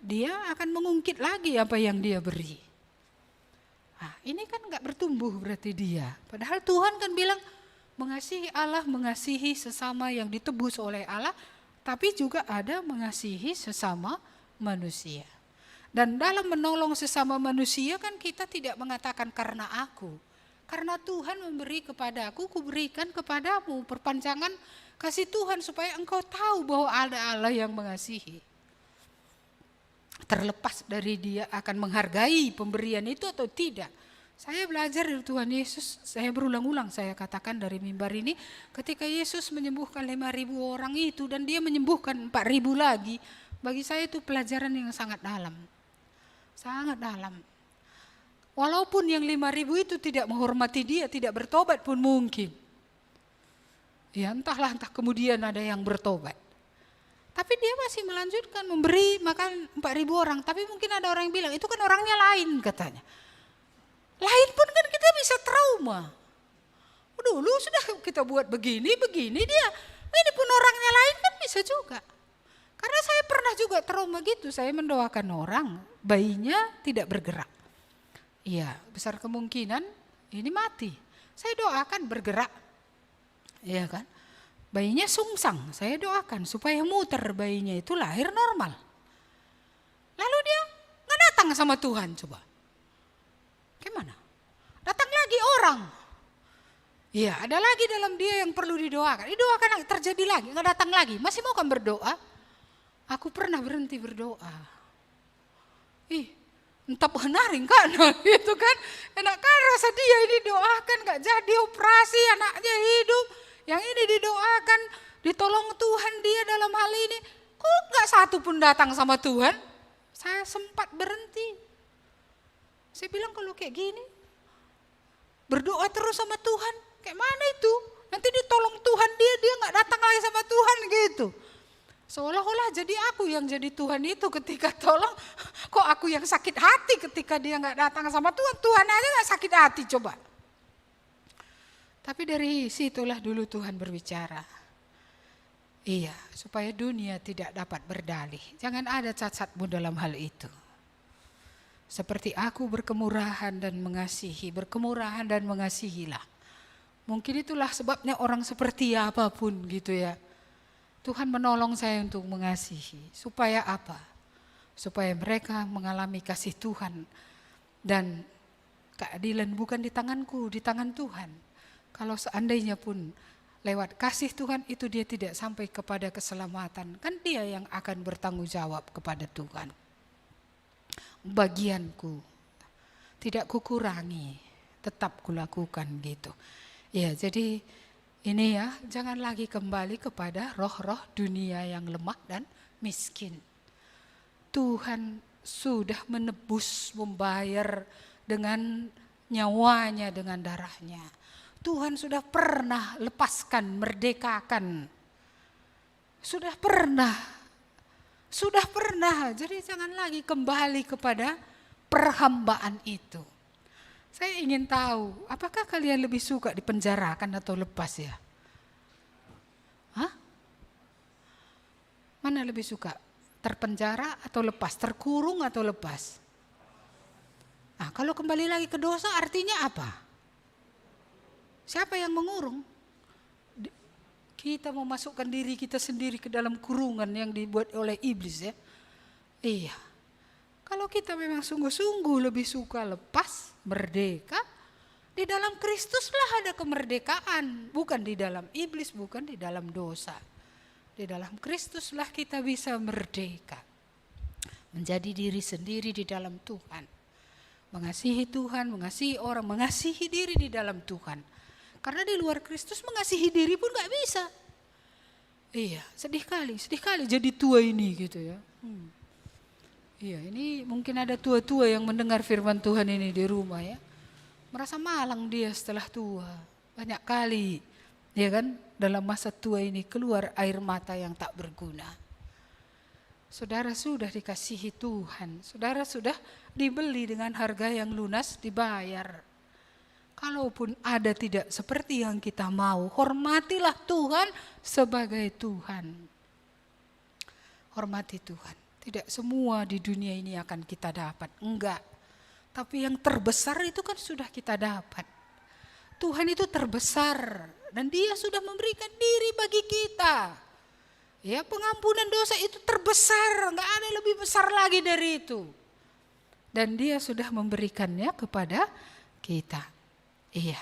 dia akan mengungkit lagi apa yang dia beri. Nah, ini kan nggak bertumbuh berarti dia. Padahal Tuhan kan bilang mengasihi Allah, mengasihi sesama yang ditebus oleh Allah, tapi juga ada mengasihi sesama manusia. Dan dalam menolong sesama manusia kan kita tidak mengatakan karena aku. Karena Tuhan memberi kepada aku, kuberikan kepadamu. Perpanjangan kasih Tuhan supaya engkau tahu bahwa ada Allah yang mengasihi. Terlepas dari dia akan menghargai pemberian itu atau tidak. Saya belajar dari Tuhan Yesus, saya berulang-ulang saya katakan dari mimbar ini. Ketika Yesus menyembuhkan 5.000 orang itu dan dia menyembuhkan 4.000 lagi. Bagi saya itu pelajaran yang sangat dalam. Sangat dalam. Walaupun yang 5.000 itu tidak menghormati dia, tidak bertobat pun mungkin. Ya entah kemudian ada yang bertobat. Tapi dia masih melanjutkan memberi makan 4.000 orang. Tapi mungkin ada orang yang bilang, itu kan orangnya lain katanya. Lain pun kan kita bisa trauma. Dulu sudah kita buat begini dia. Ini pun orangnya lain kan bisa juga. Karena saya pernah juga trauma gitu, saya mendoakan orang, bayinya tidak bergerak. Iya, besar kemungkinan ini mati. Saya doakan bergerak. Iya kan? Bayinya sungsang, saya doakan supaya muter bayinya itu lahir normal. Lalu dia nggak datang sama Tuhan, coba. Gimana? Datang lagi orang. Iya, ada lagi dalam dia yang perlu didoakan. Didoakan lagi, terjadi lagi, nggak datang lagi. Masih mau kan berdoa? Aku pernah berhenti berdoa. Entah benar enggak, itu kan. Enak kan rasa dia ini doakan gak jadi operasi, anaknya hidup. Yang ini didoakan, ditolong Tuhan dia dalam hal ini. Kok gak satu pun datang sama Tuhan? Saya sempat berhenti. Saya bilang kalau kayak gini, berdoa terus sama Tuhan, kayak mana itu? Nanti ditolong Tuhan dia gak datang lagi sama Tuhan gitu. Seolah-olah jadi aku yang jadi Tuhan itu ketika tolong, kok aku yang sakit hati ketika dia gak datang sama Tuhan. Tuhan aja gak sakit hati coba. Tapi dari situlah dulu Tuhan berbicara. Iya, supaya dunia tidak dapat berdalih. Jangan ada cacatmu dalam hal itu. Seperti aku berkemurahan dan mengasihi, berkemurahan dan mengasihilah. Mungkin itulah sebabnya orang seperti apapun gitu ya. Tuhan menolong saya untuk mengasihi. Supaya apa? Supaya mereka mengalami kasih Tuhan. Dan keadilan bukan di tanganku, di tangan Tuhan. Kalau seandainya pun lewat kasih Tuhan itu dia tidak sampai kepada keselamatan. Kan dia yang akan bertanggung jawab kepada Tuhan. Bagianku tidak kukurangi, tetap kulakukan gitu. Ya jadi ini ya, jangan lagi kembali kepada roh-roh dunia yang lemah dan miskin. Tuhan sudah menebus, membayar dengan nyawanya, dengan darahnya. Tuhan sudah pernah lepaskan, merdekakan. Sudah pernah. Jadi jangan lagi kembali kepada perhambaan itu. Saya ingin tahu, apakah kalian lebih suka dipenjarakan atau lepas ya? Hah? Mana lebih suka? Terpenjara atau lepas? Terkurung atau lepas? Nah, kalau kembali lagi ke dosa artinya apa? Siapa yang mengurung? Kita memasukkan diri kita sendiri ke dalam kurungan yang dibuat oleh iblis ya. Iya. Kalau kita memang sungguh-sungguh lebih suka lepas, merdeka, di dalam Kristuslah ada kemerdekaan. Bukan di dalam iblis, bukan di dalam dosa. Di dalam Kristuslah kita bisa merdeka. Menjadi diri sendiri di dalam Tuhan. Mengasihi Tuhan, mengasihi orang, mengasihi diri di dalam Tuhan. Karena di luar Kristus mengasihi diri pun gak bisa. Iya, sedih kali jadi tua ini gitu ya. Iya, ini mungkin ada tua-tua yang mendengar firman Tuhan ini di rumah ya. Merasa malang dia setelah tua. Banyak kali, ya kan, dalam masa tua ini keluar air mata yang tak berguna. Saudara sudah dikasihi Tuhan, saudara sudah dibeli dengan harga yang lunas dibayar. Kalaupun ada tidak seperti yang kita mau, hormatilah Tuhan sebagai Tuhan. Hormati Tuhan. Tidak semua di dunia ini akan kita dapat, enggak. Tapi yang terbesar itu kan sudah kita dapat. Tuhan itu terbesar dan Dia sudah memberikan diri bagi kita. Ya, pengampunan dosa itu terbesar, enggak ada lebih besar lagi dari itu. Dan Dia sudah memberikannya kepada kita. Iya.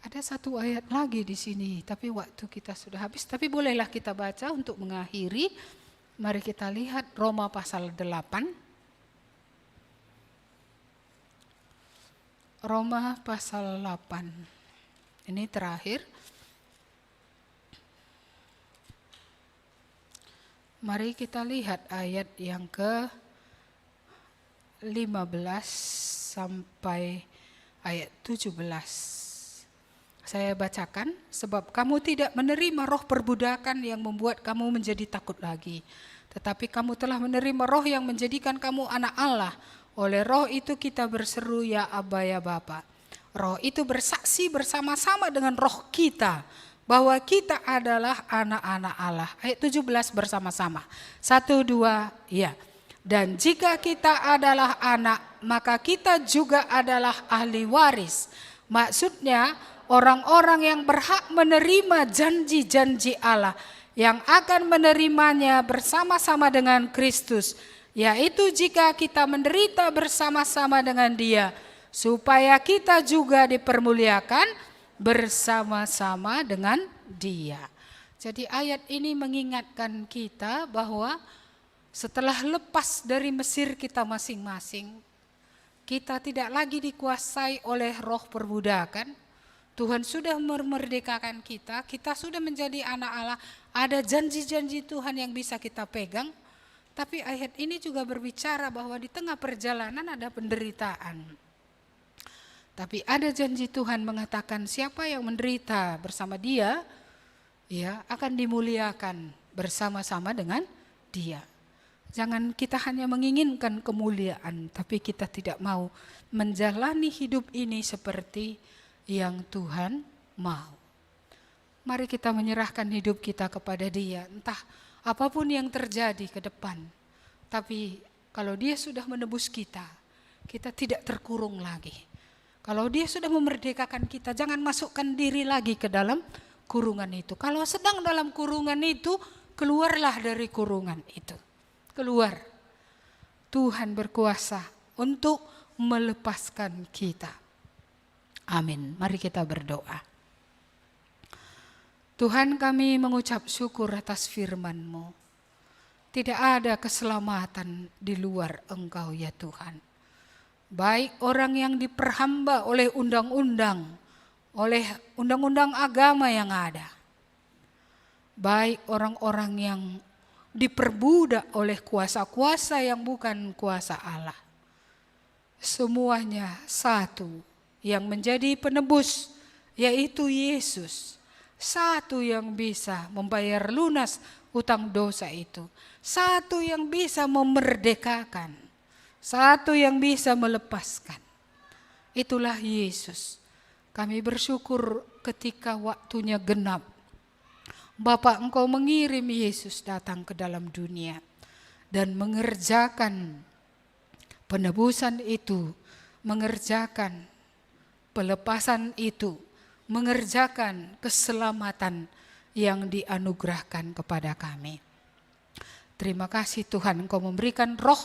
Ada satu ayat lagi di sini, tapi waktu kita sudah habis. Tapi bolehlah kita baca untuk mengakhiri. Mari kita lihat Roma pasal 8. Roma pasal 8. Ini terakhir. Mari kita lihat ayat yang ke-15 sampai ayat 17. Saya bacakan, sebab kamu tidak menerima roh perbudakan yang membuat kamu menjadi takut lagi. Tetapi kamu telah menerima roh yang menjadikan kamu anak Allah. Oleh roh itu kita berseru, ya Aba, ya Bapa. Roh itu bersaksi bersama-sama dengan roh kita bahwa kita adalah anak-anak Allah. Ayat 17 bersama-sama. 1, 2, ya. Dan jika kita adalah anak, maka kita juga adalah ahli waris. Maksudnya orang-orang yang berhak menerima janji-janji Allah, yang akan menerimanya bersama-sama dengan Kristus, yaitu jika kita menderita bersama-sama dengan Dia, supaya kita juga dipermuliakan bersama-sama dengan Dia. Jadi ayat ini mengingatkan kita bahwa setelah lepas dari Mesir kita masing-masing, kita tidak lagi dikuasai oleh roh perbudakan. Tuhan sudah memerdekakan kita, kita sudah menjadi anak Allah, ada janji-janji Tuhan yang bisa kita pegang. Tapi ayat ini juga berbicara bahwa di tengah perjalanan ada penderitaan. Tapi ada janji Tuhan mengatakan siapa yang menderita bersama Dia, ya akan dimuliakan bersama-sama dengan Dia. Jangan kita hanya menginginkan kemuliaan, tapi kita tidak mau menjalani hidup ini seperti yang Tuhan mau. Mari kita menyerahkan hidup kita kepada Dia, entah apapun yang terjadi ke depan. Tapi kalau Dia sudah menebus kita, kita tidak terkurung lagi. Kalau Dia sudah memerdekakan kita, jangan masukkan diri lagi ke dalam kurungan itu. Kalau sedang dalam kurungan itu, keluarlah dari kurungan itu. Keluar. Tuhan berkuasa untuk melepaskan kita. Amin. Mari kita berdoa. Tuhan, kami mengucap syukur atas firman-Mu. Tidak ada keselamatan di luar Engkau ya Tuhan. Baik orang yang diperhamba oleh undang-undang, oleh undang-undang agama yang ada. Baik orang-orang yang diperbudak oleh kuasa-kuasa yang bukan kuasa Allah. Semuanya satu yang menjadi penebus, yaitu Yesus. Satu yang bisa membayar lunas utang dosa itu. Satu yang bisa memerdekakan. Satu yang bisa melepaskan. Itulah Yesus. Kami bersyukur ketika waktunya genap. Bapa, Engkau mengirim Yesus datang ke dalam dunia dan mengerjakan penebusan itu, mengerjakan pelepasan itu, mengerjakan keselamatan yang dianugerahkan kepada kami. Terima kasih Tuhan, Engkau memberikan roh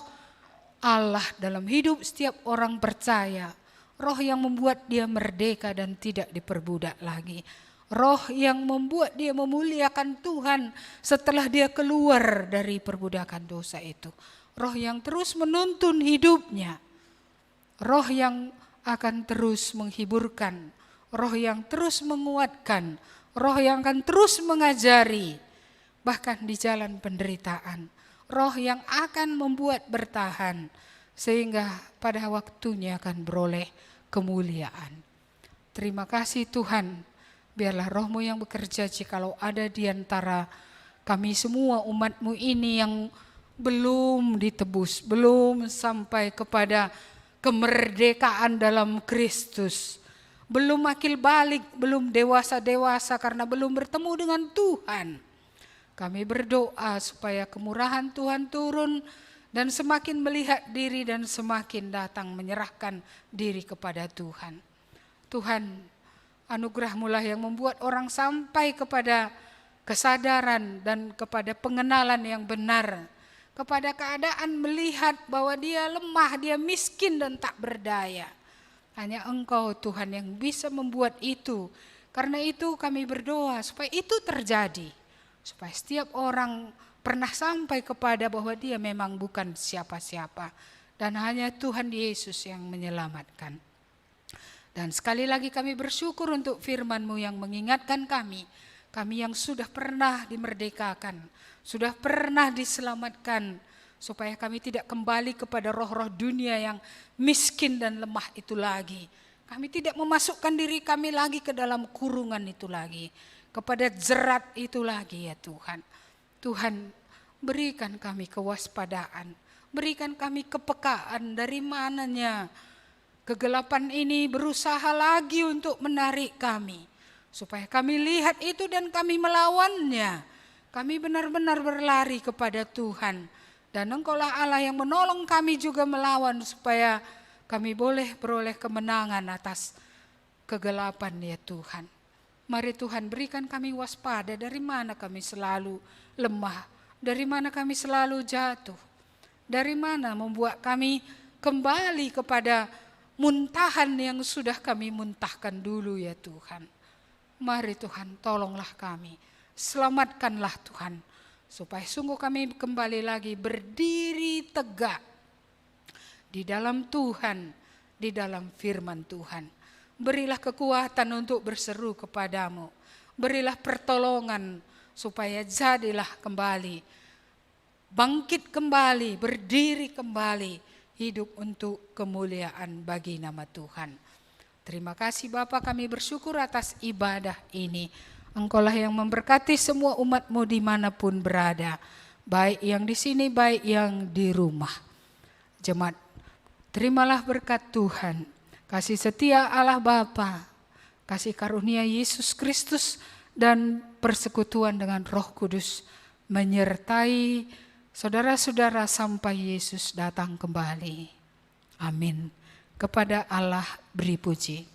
Allah dalam hidup setiap orang percaya. Roh yang membuat dia merdeka dan tidak diperbudak lagi. Roh yang membuat dia memuliakan Tuhan setelah dia keluar dari perbudakan dosa itu. Roh yang terus menuntun hidupnya. Roh yang akan terus menghiburkan. Roh yang terus menguatkan. Roh yang akan terus mengajari. Bahkan di jalan penderitaan. Roh yang akan membuat bertahan. Sehingga pada waktunya akan beroleh kemuliaan. Terima kasih Tuhan. Biarlah roh-Mu yang bekerja jikalau ada di antara Kami semua umat-Mu ini yang belum ditebus, belum sampai kepada kemerdekaan dalam Kristus, belum akil balik, belum dewasa-dewasa karena belum bertemu dengan Tuhan. Kami berdoa supaya kemurahan Tuhan turun dan semakin melihat diri dan semakin datang menyerahkan diri kepada Tuhan. Tuhan, anugerah-Mu lah yang membuat orang sampai kepada kesadaran dan kepada pengenalan yang benar, kepada keadaan melihat bahwa dia lemah, dia miskin dan tak berdaya. Hanya Engkau Tuhan yang bisa membuat itu. Karena itu kami berdoa supaya itu terjadi. Supaya setiap orang pernah sampai kepada bahwa dia memang bukan siapa-siapa. Dan hanya Tuhan Yesus yang menyelamatkan. Dan sekali lagi kami bersyukur untuk firman-Mu yang mengingatkan kami yang sudah pernah dimerdekakan, sudah pernah diselamatkan, supaya kami tidak kembali kepada roh-roh dunia yang miskin dan lemah itu lagi. Kami tidak memasukkan diri kami lagi ke dalam kurungan itu lagi, kepada jerat itu lagi ya Tuhan. Tuhan, berikan kami kewaspadaan, berikan kami kepekaan dari mananya kegelapan ini berusaha lagi untuk menarik kami, supaya kami lihat itu dan kami melawannya. Kami benar-benar berlari kepada Tuhan. Dan Engkaulah Allah yang menolong kami juga melawan supaya kami boleh beroleh kemenangan atas kegelapan ya Tuhan. Mari Tuhan berikan kami waspada dari mana kami selalu lemah, dari mana kami selalu jatuh, dari mana membuat kami kembali kepada muntahan yang sudah kami muntahkan dulu ya Tuhan. Mari Tuhan tolonglah kami, selamatkanlah Tuhan, supaya sungguh kami kembali lagi berdiri tegak di dalam Tuhan, di dalam firman Tuhan. Berilah kekuatan untuk berseru kepadamu, berilah pertolongan supaya jadilah kembali, bangkit kembali, berdiri kembali, hidup untuk kemuliaan bagi nama Tuhan. Terima kasih Bapa, kami bersyukur atas ibadah ini. Engkaulah yang memberkati semua umat-Mu dimanapun berada, baik yang di sini, baik yang di rumah. Jemaat, terimalah berkat Tuhan, kasih setia Allah Bapa, kasih karunia Yesus Kristus, dan persekutuan dengan Roh Kudus menyertai saudara-saudara sampai Yesus datang kembali. Amin. Kepada Allah beri puji.